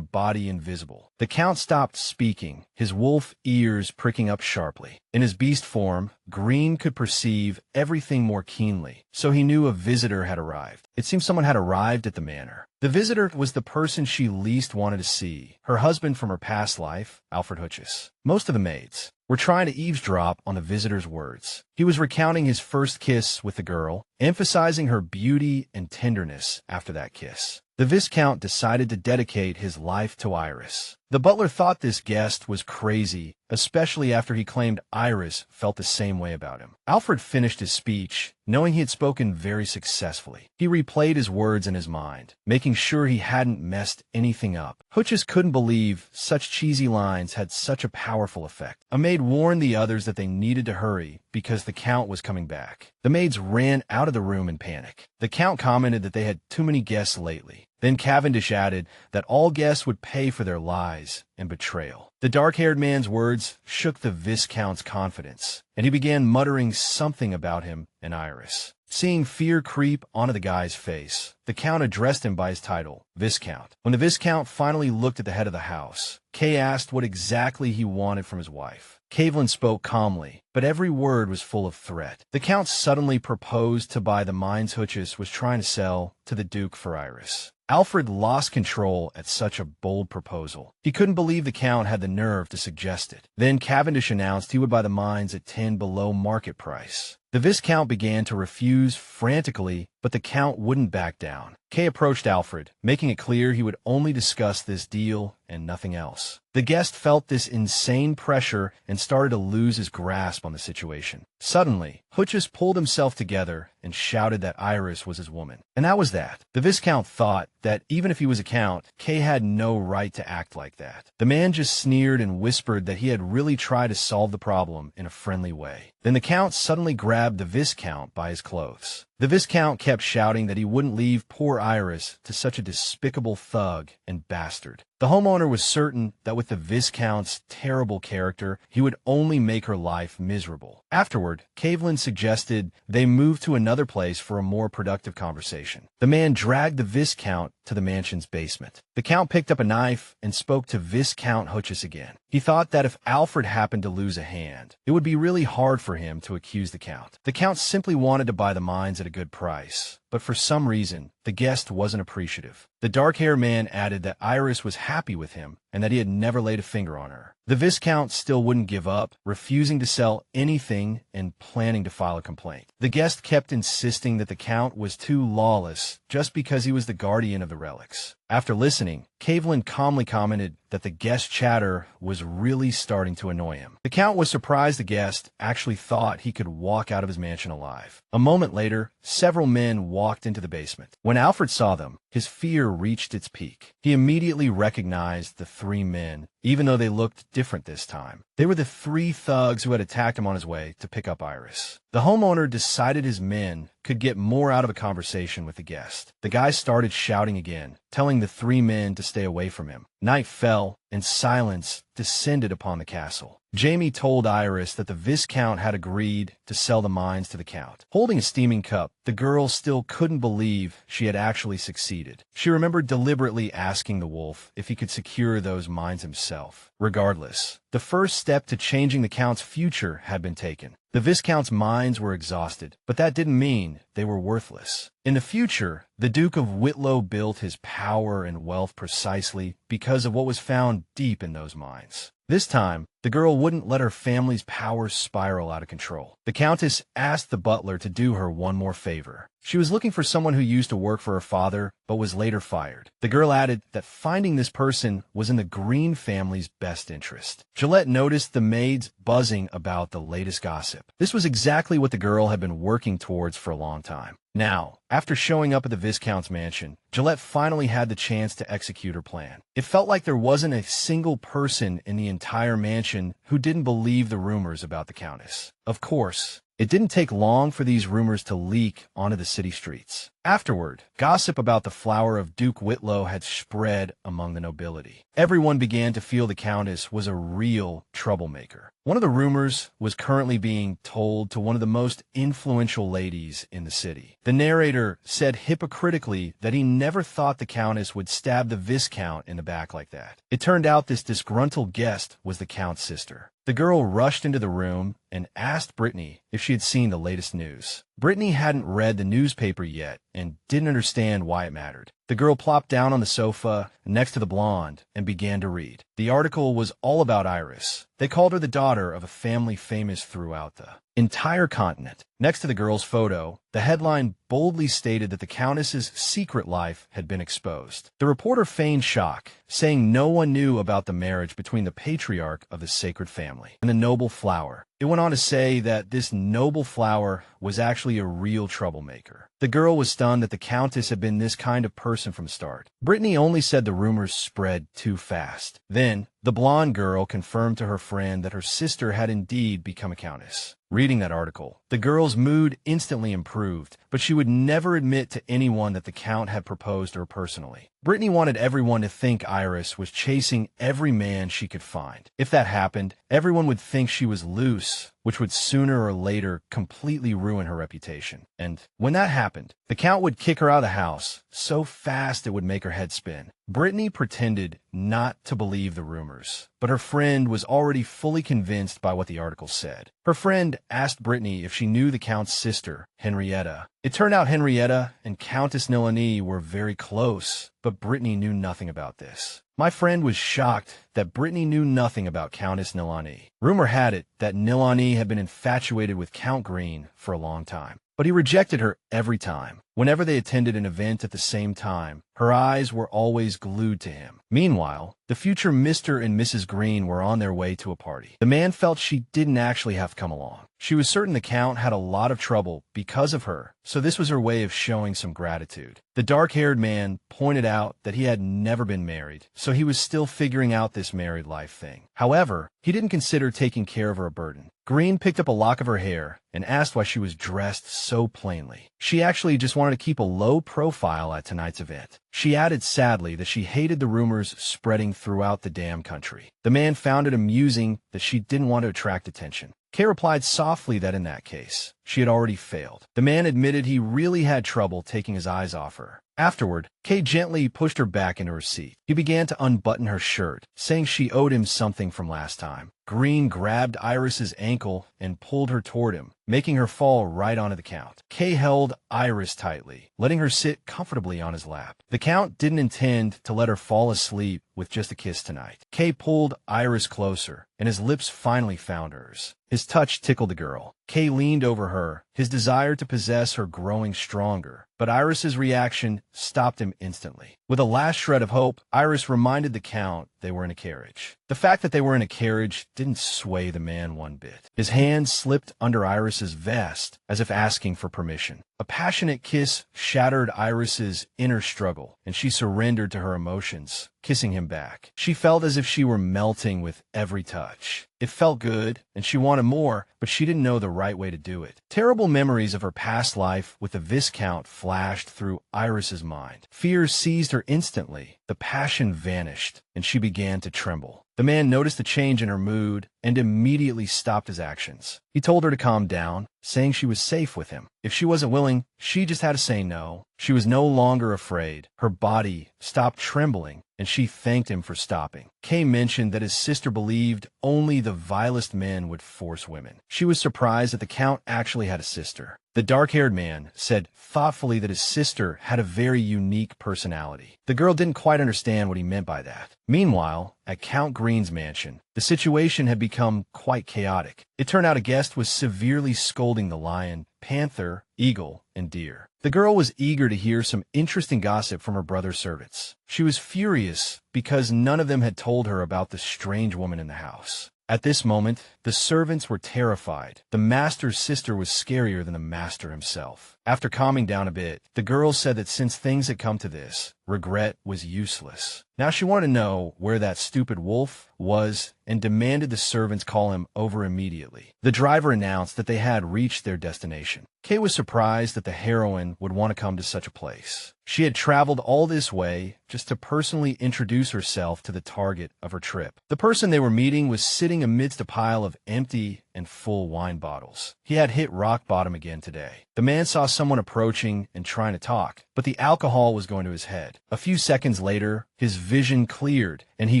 body invisible. The Count stopped speaking, his wolf ears pricking up sharply. In his beast form, Green could perceive everything more keenly, so he knew a visitor had arrived. It seemed someone had arrived at the manor. The visitor was the person she least wanted to see, her husband from her past life, Alfred Hutchess. Most of the maids were trying to eavesdrop on the visitor's words. He was recounting his first kiss with the girl, emphasizing her beauty and tenderness after that kiss. The Viscount decided to dedicate his life to Iris. The butler thought this guest was crazy, especially after he claimed Iris felt the same way about him. Alfred finished his speech, knowing he had spoken very successfully. He replayed his words in his mind, making sure he hadn't messed anything up. Hutchess couldn't believe such cheesy lines had such a powerful effect. A maid warned the others that they needed to hurry because the Count was coming back. The maids ran out of the room in panic. The Count commented that they had too many guests lately. Then Cavendish added that all guests would pay for their lies and betrayal. The dark-haired man's words shook the Viscount's confidence, and he began muttering something about him and Iris. Seeing fear creep onto the guy's face, the Count addressed him by his title, Viscount. When the Viscount finally looked at the head of the house, Kay asked what exactly he wanted from his wife. Cavelin spoke calmly, but every word was full of threat. The Count suddenly proposed to buy the mines Hutchess was trying to sell to the Duke for Iris. Alfred lost control at such a bold proposal. He couldn't believe the Count had the nerve to suggest it. Then Cavendish announced he would buy the mines at 10 below market price. The Viscount began to refuse frantically, but the Count wouldn't back down. Kay approached Alfred, making it clear he would only discuss this deal and nothing else. The guest felt this insane pressure and started to lose his grasp on the situation. Suddenly, Hutchess pulled himself together and shouted that Iris was his woman. And that was that. The Viscount thought that even if he was a count, Kay had no right to act like that. The man just sneered and whispered that he had really tried to solve the problem in a friendly way. Then the Count suddenly grabbed the Viscount by his clothes. The Viscount kept shouting that he wouldn't leave poor Iris to such a despicable thug and bastard. The homeowner was certain that with the Viscount's terrible character, he would only make her life miserable. Afterward, Cavelin suggested they move to another place for a more productive conversation. The man dragged the Viscount to the mansion's basement. The Count picked up a knife and spoke to Viscount Hutchess again. He thought that if Alfred happened to lose a hand, it would be really hard for him to accuse the Count. The Count simply wanted to buy the mines at a good price, but for some reason, the guest wasn't appreciative. The dark-haired man added that Iris was happy with him and that he had never laid a finger on her. The Viscount still wouldn't give up, refusing to sell anything and planning to file a complaint. The guest kept insisting that the Count was too lawless just because he was the guardian of the relics. After listening, Cavelin calmly commented that the guest's chatter was really starting to annoy him. The Count was surprised the guest actually thought he could walk out of his mansion alive. A moment later, several men walked into the basement. When Alfred saw them, his fear reached its peak. He immediately recognized the three men, even though they looked different this time. They were the three thugs who had attacked him on his way to pick up Iris. The homeowner decided his men could get more out of a conversation with the guest. The guy started shouting again, telling the three men to stay away from him. Night fell, and silence descended upon the castle. Jamie told Iris that the Viscount had agreed to sell the mines to the Count. Holding a steaming cup, the girl still couldn't believe she had actually succeeded. She remembered deliberately asking the wolf if he could secure those mines himself. Regardless, the first step to changing the Count's future had been taken. The Viscount's mines were exhausted, but that didn't mean they were worthless. In the future, the Duke of Whitlow built his power and wealth precisely because of what was found deep in those mines. This time, the girl wouldn't let her family's power spiral out of control. The Countess asked the butler to do her one more favor. She was looking for someone who used to work for her father, but was later fired. The girl added that finding this person was in the Green family's best interest. Gillette noticed the maids buzzing about the latest gossip. This was exactly what the girl had been working towards for a long time. Now, after showing up at the Viscount's mansion, Gillette finally had the chance to execute her plan. It felt like there wasn't a single person in the entire mansion who didn't believe the rumors about the Countess. Of course, it didn't take long for these rumors to leak onto the city streets. Afterward, gossip about the flower of Duke Whitlow had spread among the nobility. Everyone began to feel the Countess was a real troublemaker. One of the rumors was currently being told to one of the most influential ladies in the city. The narrator said hypocritically that he never thought the Countess would stab the Viscount in the back like that. It turned out this disgruntled guest was the Count's sister. The girl rushed into the room and asked Brittany if she had seen the latest news. Brittany hadn't read the newspaper yet and didn't understand why it mattered. The girl plopped down on the sofa next to the blonde and began to read. The article was all about Iris. They called her the daughter of a family famous throughout the entire continent. Next to the girl's photo, the headline boldly stated that the Countess's secret life had been exposed. The reporter feigned shock, saying no one knew about the marriage between the patriarch of the sacred family and the noble flower. It went on to say that this noble flower was actually a real troublemaker. The girl was stunned that the Countess had been this kind of person from the start. Brittany only said the rumors spread too fast. Then, the blonde girl confirmed to her friend that her sister had indeed become a Countess. Reading that article, the girl's mood instantly improved, but she would never admit to anyone that the Count had proposed to her personally. Brittany wanted everyone to think Iris was chasing every man she could find. If that happened, everyone would think she was loose, which would sooner or later completely ruin her reputation. And when that happened, the Count would kick her out of the house so fast it would make her head spin. Brittany pretended not to believe the rumors, but her friend was already fully convinced by what the article said. Her friend asked Brittany if she knew the Count's sister, Henrietta. It turned out Henrietta and Countess Nilani were very close, but Brittany knew nothing about this. My friend was shocked that Brittany knew nothing about Countess Nilani. Rumor had it that Nilani had been infatuated with Count Green for a long time, but he rejected her every time. Whenever they attended an event at the same time, her eyes were always glued to him. Meanwhile, the future Mr. and Mrs. Green were on their way to a party. The man felt she didn't actually have to come along. She was certain the Count had a lot of trouble because of her, so this was her way of showing some gratitude. The dark-haired man pointed out that he had never been married, so he was still figuring out this married life thing. However, he didn't consider taking care of her a burden. Green picked up a lock of her hair and asked why she was dressed so plainly. She actually just wanted to keep a low profile at tonight's event. She added sadly that she hated the rumors spreading throughout the damn country. The man found it amusing that she didn't want to attract attention. Kay replied softly that in that case, she had already failed. The man admitted he really had trouble taking his eyes off her. Afterward, Kay gently pushed her back into her seat. He began to unbutton her shirt, saying she owed him something from last time. Green grabbed Iris's ankle and pulled her toward him, making her fall right onto the Count. Kay held Iris tightly, letting her sit comfortably on his lap. The Count didn't intend to let her fall asleep with just a kiss tonight. Kay pulled Iris closer, and his lips finally found hers. His touch tickled the girl. Kay leaned over her, his desire to possess her growing stronger, but Iris's reaction stopped him instantly. With a last shred of hope, Iris reminded the Count they were in a carriage. The fact that they were in a carriage didn't sway the man one bit. His hand slipped under Iris's vest, as if asking for permission. A passionate kiss shattered Iris's inner struggle, and she surrendered to her emotions, kissing him back. She felt as if she were melting with every touch. It felt good, and she wanted more, but she didn't know the right way to do it. Terrible memories of her past life with the Viscount flashed through Iris's mind. Fear seized her instantly. The passion vanished, and she began to tremble. The man noticed the change in her mood and immediately stopped his actions. He told her to calm down, saying she was safe with him. If she wasn't willing, she just had to say no. She was no longer afraid. Her body stopped trembling, and she thanked him for stopping. Kay mentioned that his sister believed only the vilest men would force women. She was surprised that the Count actually had a sister. The dark-haired man said thoughtfully that his sister had a very unique personality. The girl didn't quite understand what he meant by that. Meanwhile, at Count Green's mansion, the situation had become quite chaotic. It turned out a guest was severely scolding the lion, panther, eagle, and deer. The girl was eager to hear some interesting gossip from her brother's servants. She was furious because none of them had told her about the strange woman in the house. At this moment, the servants were terrified. The master's sister was scarier than the master himself. After calming down a bit, the girl said that since things had come to this, regret was useless. Now she wanted to know where that stupid wolf was and demanded the servants call him over immediately. The driver announced that they had reached their destination. Kay was surprised that the heroine would want to come to such a place. She had traveled all this way just to personally introduce herself to the target of her trip. The person they were meeting was sitting amidst a pile of empty and full wine bottles. He had hit rock bottom again today. The man saw someone approaching and trying to talk, but the alcohol was going to his head. A few seconds later, his vision cleared, and he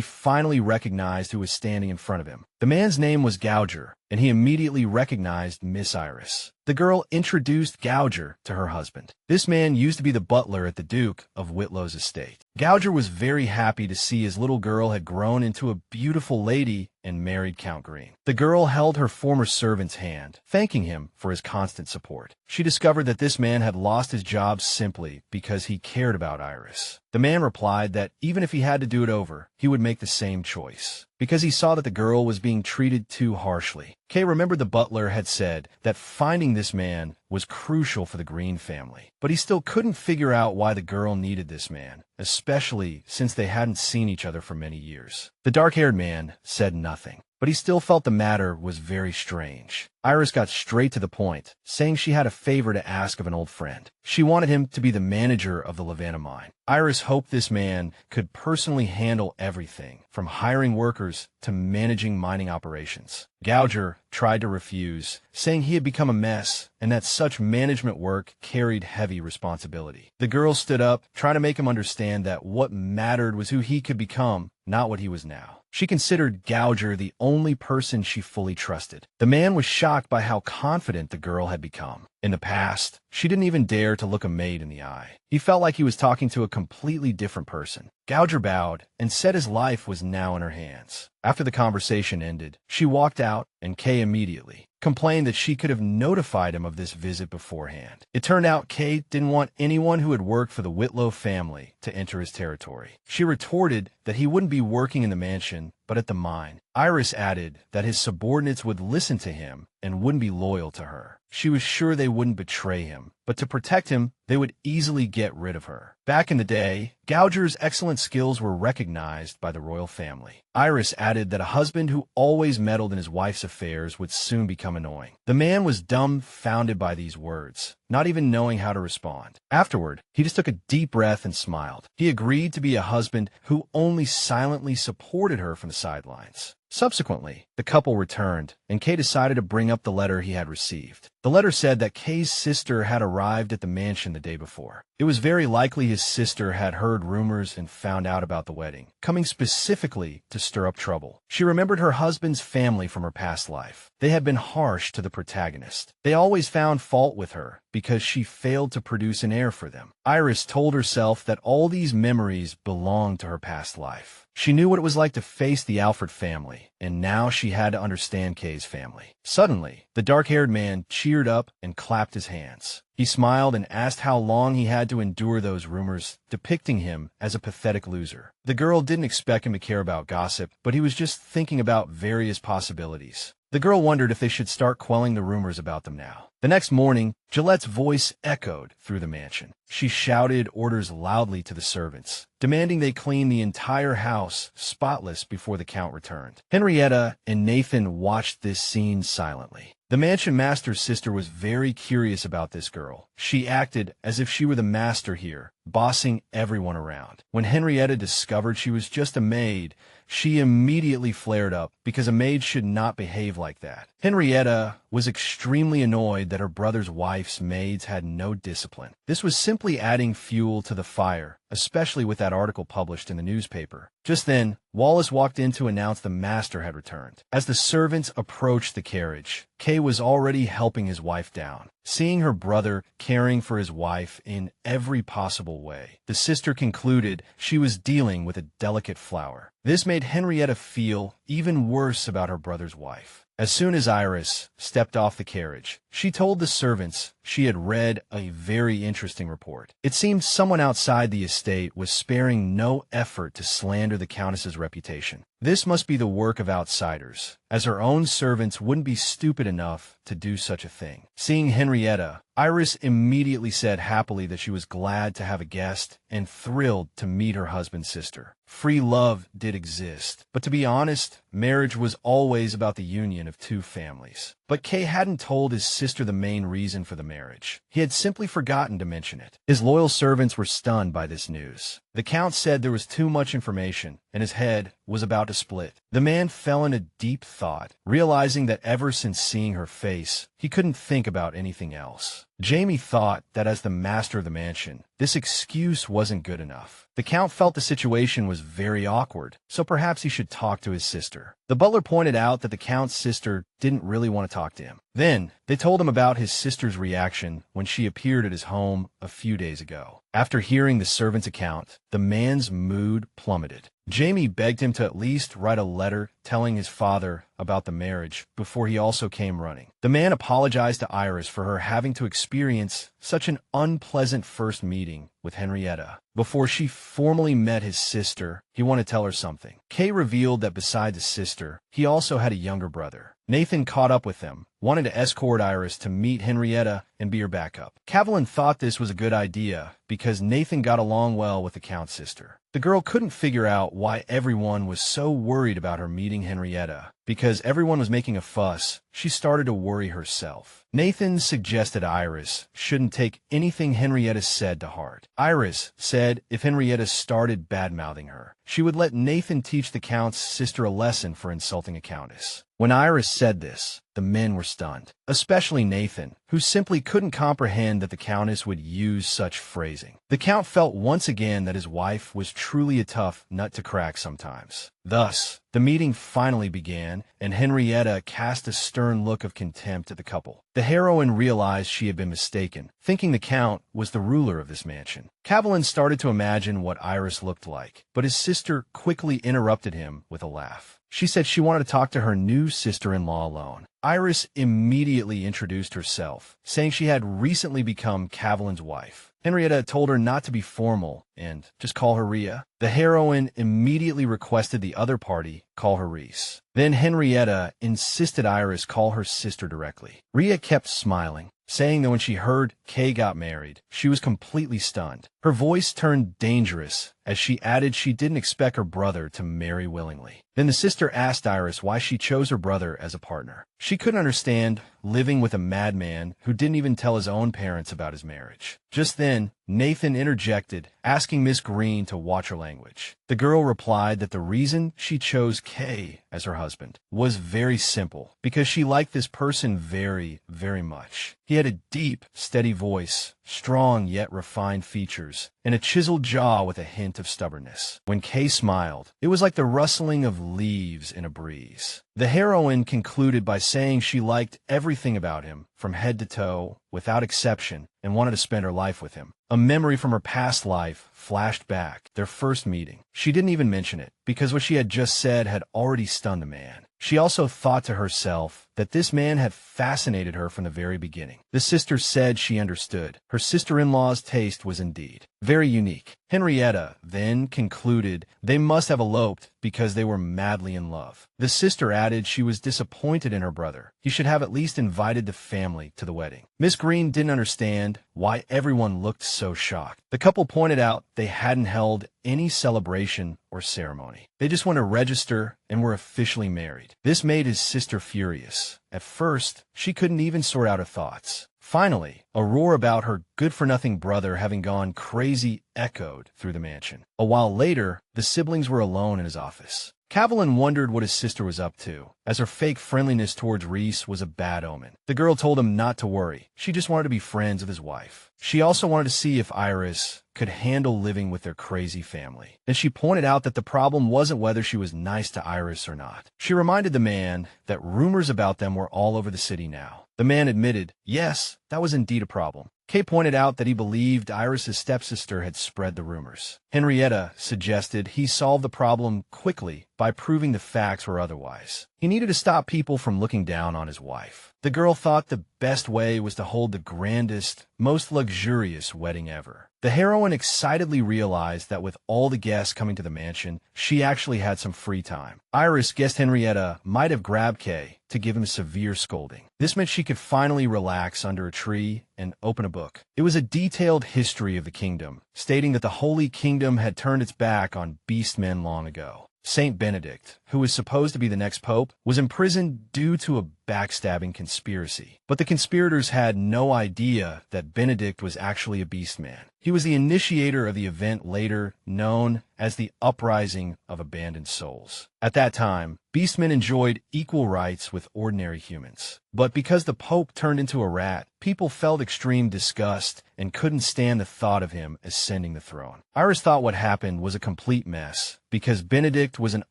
finally recognized who was standing in front of him. The man's name was Gouger, and he immediately recognized Miss Iris. The girl introduced Gouger to her husband. This man used to be the butler at the Duke of Whitlow's estate. Gouger was very happy to see his little girl had grown into a beautiful lady and married Count Green. The girl held her former servant's hand, thanking him for his constant support. She discovered that this man had lost his job simply because he cared about Iris. The man replied that even if he had to do it over, he would make the same choice, because he saw that the girl was being treated too harshly. Kay remembered the butler had said that finding this man was crucial for the Green family, but he still couldn't figure out why the girl needed this man, especially since they hadn't seen each other for many years. The dark-haired man said nothing, but he still felt the matter was very strange. Iris got straight to the point, saying she had a favor to ask of an old friend. She wanted him to be the manager of the Lavanna mine. Iris hoped this man could personally handle everything, from hiring workers to managing mining operations. Gouger tried to refuse, saying he had become a mess and that such management work carried heavy responsibility. The girl stood up, trying to make him understand that what mattered was who he could become, not what he was now. She considered Gouger the only person she fully trusted. The man was shocked by how confident the girl had become. In the past, she didn't even dare to look a maid in the eye. He felt like he was talking to a completely different person. Gouger bowed and said his life was now in her hands. After the conversation ended, she walked out, and Kay immediately complained that she could have notified him of this visit beforehand. It turned out Kay didn't want anyone who had worked for the Whitlow family to enter his territory. She retorted that he wouldn't be working in the mansion, but at the mine. Iris added that his subordinates would listen to him and wouldn't be loyal to her. She was sure they wouldn't betray him, but to protect him, they would easily get rid of her. Back in the day, Gouger's excellent skills were recognized by the royal family. Iris added that a husband who always meddled in his wife's affairs would soon become annoying. The man was dumbfounded by these words, not even knowing how to respond. Afterward, he just took a deep breath and smiled. He agreed to be a husband who only silently supported her from the sidelines. Subsequently, the couple returned, and Kay decided to bring up the letter he had received. The letter said that Kay's sister had arrived at the mansion the day before. It was very likely his sister had heard rumors and found out about the wedding, coming specifically to stir up trouble. She remembered her husband's family from her past life. They had been harsh to the protagonist. They always found fault with her because she failed to produce an heir for them. Iris told herself that all these memories belonged to her past life. She knew what it was like to face the Alfred family, and now she had to understand Kay's family. Suddenly, the dark-haired man cheered up and clapped his hands. He smiled and asked how long he had to endure those rumors, depicting him as a pathetic loser. The girl didn't expect him to care about gossip, but he was just thinking about various possibilities. The girl wondered if they should start quelling the rumors about them now. The next morning, Gillette's voice echoed through the mansion. She shouted orders loudly to the servants, demanding they clean the entire house spotless before the Count returned. Henrietta and Nathan watched this scene silently. The mansion master's sister was very curious about this girl. She acted as if she were the master here, bossing everyone around. When Henrietta discovered she was just a maid, she immediately flared up because a maid should not behave like that. Henrietta was extremely annoyed that her brother's wife's maids had no discipline. This was simply adding fuel to the fire, especially with that article published in the newspaper. Just then, Wallace walked in to announce the master had returned. As the servants approached the carriage, Kay was already helping his wife down. Seeing her brother caring for his wife in every possible way, the sister concluded she was dealing with a delicate flower. This made Henrietta feel even worse about her brother's wife. As soon as Iris stepped off the carriage, she told the servants she had read a very interesting report. It seemed someone outside the estate was sparing no effort to slander the Countess's reputation. This must be the work of outsiders, as her own servants wouldn't be stupid enough to do such a thing. Seeing Henrietta, Iris immediately said happily that she was glad to have a guest and thrilled to meet her husband's sister. Free love did exist, but to be honest, marriage was always about the union of two families. But Kay hadn't told his sister the main reason for the marriage. He had simply forgotten to mention it. His loyal servants were stunned by this news. The Count said there was too much information, and his head was about to split. The man fell into deep thought, realizing that ever since seeing her face, he couldn't think about anything else. Jamie thought that as the master of the mansion, this excuse wasn't good enough. The Count felt the situation was very awkward, so perhaps he should talk to his sister. The butler pointed out that the Count's sister didn't really want to talk to him. Then, they told him about his sister's reaction when she appeared at his home a few days ago. After hearing the servant's account, the man's mood plummeted. Jamie begged him to at least write a letter telling his father about the marriage before he also came running. The man apologized to Iris for her having to experience such an unpleasant first meeting with Henrietta. Before she formally met his sister, he wanted to tell her something. Kay revealed that besides his sister, he also had a younger brother. Nathan caught up with them, wanted to escort Iris to meet Henrietta and be her backup. Cavelin thought this was a good idea because Nathan got along well with the Count's sister. The girl couldn't figure out why everyone was so worried about her meeting Henrietta. Because everyone was making a fuss, she started to worry herself. Nathan suggested Iris shouldn't take anything Henrietta said to heart. Iris said if Henrietta started bad-mouthing her, she would let Nathan teach the Count's sister a lesson for insulting a countess. When Iris said this, the men were stunned, especially Nathan, who simply couldn't comprehend that the Countess would use such phrasing. The Count felt once again that his wife was truly a tough nut to crack sometimes. Thus, the meeting finally began, and Henrietta cast a stern look of contempt at the couple. The heroine realized she had been mistaken, thinking the Count was the ruler of this mansion. Cavelin started to imagine what Iris looked like, but his sister quickly interrupted him with a laugh. She said she wanted to talk to her new sister-in-law alone. Iris immediately introduced herself, saying she had recently become Cavelin's wife. Henrietta told her not to be formal and just call her Rhea. The heroine immediately requested the other party call her Reese. Then Henrietta insisted Iris call her sister directly. Rhea kept smiling, saying that when she heard Kay got married, she was completely stunned. Her voice turned dangerous as she added she didn't expect her brother to marry willingly. Then the sister asked Iris why she chose her brother as a partner. She couldn't understand living with a madman who didn't even tell his own parents about his marriage. Just then, Nathan interjected, asking Miss Green to watch her language. The girl replied that the reason she chose Kay as her husband was very simple, because she liked this person very, very much. He had a deep, steady voice, strong yet refined features, and a chiseled jaw with a hint of stubbornness. When Kay smiled, it was like the rustling of leaves in a breeze. The heroine concluded by saying she liked everything about him, from head to toe, without exception, and wanted to spend her life with him. A memory from her past life flashed back, their first meeting. She didn't even mention it, because what she had just said had already stunned the man. She also thought to herself that this man had fascinated her from the very beginning. The sister said she understood. Her sister-in-law's taste was indeed very unique. Henrietta then concluded they must have eloped because they were madly in love. The sister added she was disappointed in her brother. He should have at least invited the family to the wedding. Miss Green didn't understand why everyone looked so shocked. The couple pointed out they hadn't held any celebration or ceremony. They just went to register and were officially married. This made his sister furious. At first, she couldn't even sort out her thoughts. Finally, a roar about her good-for-nothing brother having gone crazy echoed through the mansion. A while later, the siblings were alone in his office. Cavelin wondered what his sister was up to, as her fake friendliness towards Reese was a bad omen. The girl told him not to worry. She just wanted to be friends with his wife. She also wanted to see if Iris could handle living with their crazy family. Then she pointed out that the problem wasn't whether she was nice to Iris or not. She reminded the man that rumors about them were all over the city now. The man admitted, yes, that was indeed a problem. Kay pointed out that he believed Iris's stepsister had spread the rumors. Henrietta suggested he solve the problem quickly by proving the facts were otherwise. He needed to stop people from looking down on his wife. The girl thought the best way was to hold the grandest, most luxurious wedding ever. The heroine excitedly realized that with all the guests coming to the mansion, she actually had some free time. Iris guessed Henrietta might have grabbed Kay to give him a severe scolding. This meant she could finally relax under a tree and open a book. It was a detailed history of the kingdom, stating that the Holy Kingdom had turned its back on beastmen long ago. Saint Benedict, who was supposed to be the next pope, was imprisoned due to a backstabbing conspiracy. But the conspirators had no idea that Benedict was actually a beastman. He was the initiator of the event later known as the Uprising of Abandoned Souls. At that time, beastmen enjoyed equal rights with ordinary humans. But because the Pope turned into a rat, people felt extreme disgust and couldn't stand the thought of him ascending the throne. Iris thought what happened was a complete mess because Benedict was an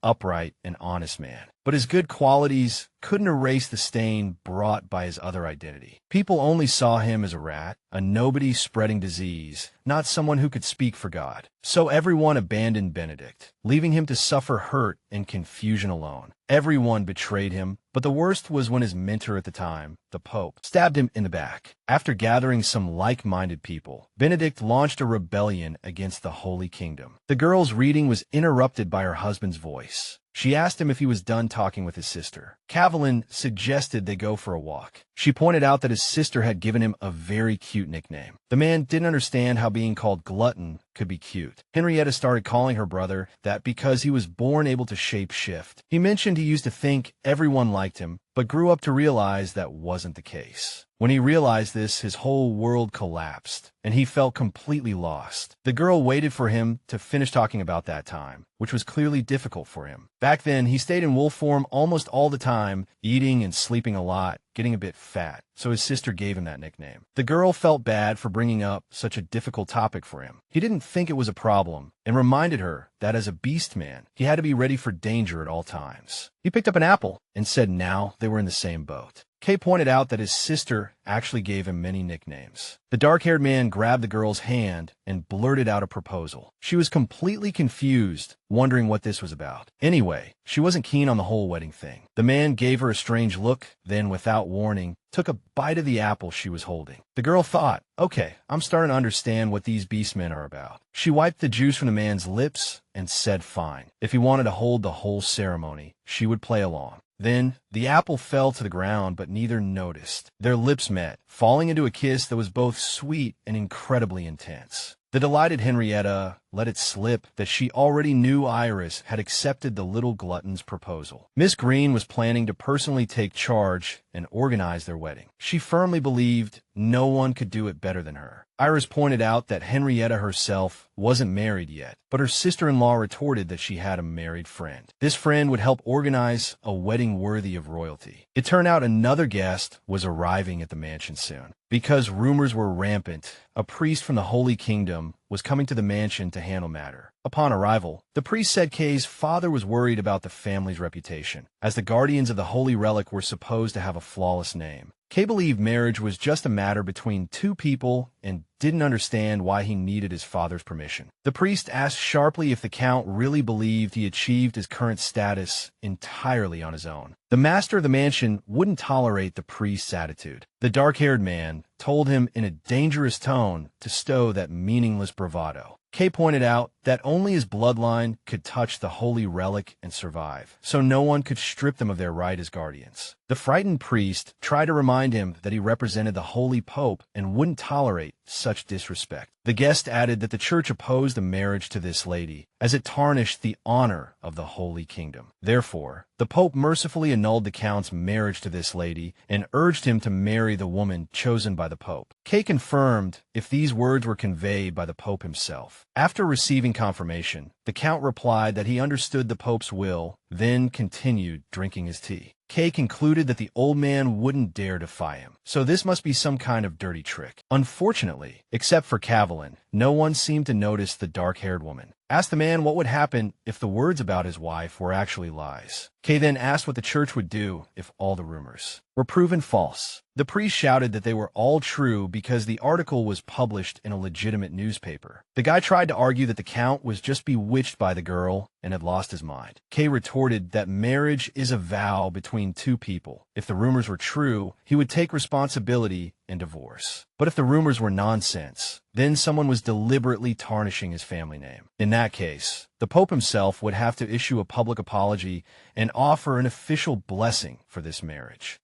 upright and honest man. But his good qualities couldn't erase the stain brought by his other identity. People only saw him as a rat, a nobody spreading disease, not someone who could speak for God. So everyone abandoned Benedict, leaving him to suffer hurt and confusion alone. Everyone betrayed him, but the worst was when his mentor at the time, the Pope, stabbed him in the back. After gathering some like-minded people, Benedict launched a rebellion against the Holy Kingdom. The girl's reading was interrupted by her husband's voice. She asked him if he was done talking with his sister. Cavelin suggested they go for a walk. She pointed out that his sister had given him a very cute nickname. The man didn't understand how being called Glutton could be cute. Henrietta started calling her brother that because he was born able to shape-shift. He mentioned he used to think everyone liked him, but grew up to realize that wasn't the case. When he realized this, his whole world collapsed, and he felt completely lost. The girl waited for him to finish talking about that time, which was clearly difficult for him. Back then, he stayed in wolf form almost all the time, eating and sleeping a lot, getting a bit fat, so his sister gave him that nickname. The girl felt bad for bringing up such a difficult topic for him. He didn't think it was a problem, and reminded her that as a beast man, he had to be ready for danger at all times. He picked up an apple and said now they were in the same boat. Kay pointed out that his sister actually gave him many nicknames. The dark-haired man grabbed the girl's hand and blurted out a proposal. She was completely confused, wondering what this was about. Anyway, she wasn't keen on the whole wedding thing. The man gave her a strange look, then, without warning, took a bite of the apple she was holding. The girl thought, okay, I'm starting to understand what these beastmen are about. She wiped the juice from the man's lips and said fine. If he wanted to hold the whole ceremony, she would play along. Then, the apple fell to the ground, but neither noticed. Their lips met, falling into a kiss that was both sweet and incredibly intense. The delighted Henrietta let it slip that she already knew Iris had accepted the little glutton's proposal. Miss Green was planning to personally take charge and organize their wedding. She firmly believed no one could do it better than her. Iris pointed out that Henrietta herself wasn't married yet, but her sister-in-law retorted that she had a married friend. This friend would help organize a wedding worthy of royalty. It turned out another guest was arriving at the mansion soon. Because rumors were rampant, a priest from the Holy Kingdom was coming to the mansion to handle matter. Upon arrival, the priest said Kay's father was worried about the family's reputation, as the guardians of the holy relic were supposed to have a flawless name. Kay believed marriage was just a matter between two people and didn't understand why he needed his father's permission. The priest asked sharply if the Count really believed he achieved his current status entirely on his own. The master of the mansion wouldn't tolerate the priest's attitude. The dark-haired man told him in a dangerous tone to stow that meaningless bravado. Kay pointed out that only his bloodline could touch the holy relic and survive, so no one could strip them of their right as guardians. The frightened priest tried to remind him that he represented the Holy Pope and wouldn't tolerate such disrespect. The guest added that the church opposed the marriage to this lady, as it tarnished the honor of the Holy Kingdom. Therefore, the Pope mercifully annulled the Count's marriage to this lady and urged him to marry the woman chosen by the Pope. Kay confirmed if these words were conveyed by the Pope himself. After receiving confirmation, the Count replied that he understood the Pope's will, then continued drinking his tea. Kay concluded that the old man wouldn't dare defy him, so this must be some kind of dirty trick. Unfortunately, except for Cavelin, no one seemed to notice the dark-haired woman. Asked the man what would happen if the words about his wife were actually lies. Kay then asked what the church would do if all the rumors were proven false. The priest shouted that they were all true because the article was published in a legitimate newspaper. The guy tried to argue that the Count was just bewitched by the girl and had lost his mind. Kay retorted that marriage is a vow between two people. If the rumors were true, he would take responsibility and divorce. But if the rumors were nonsense, then someone was deliberately tarnishing his family name. In that case, the Pope himself would have to issue a public apology and offer an official blessing for this marriage.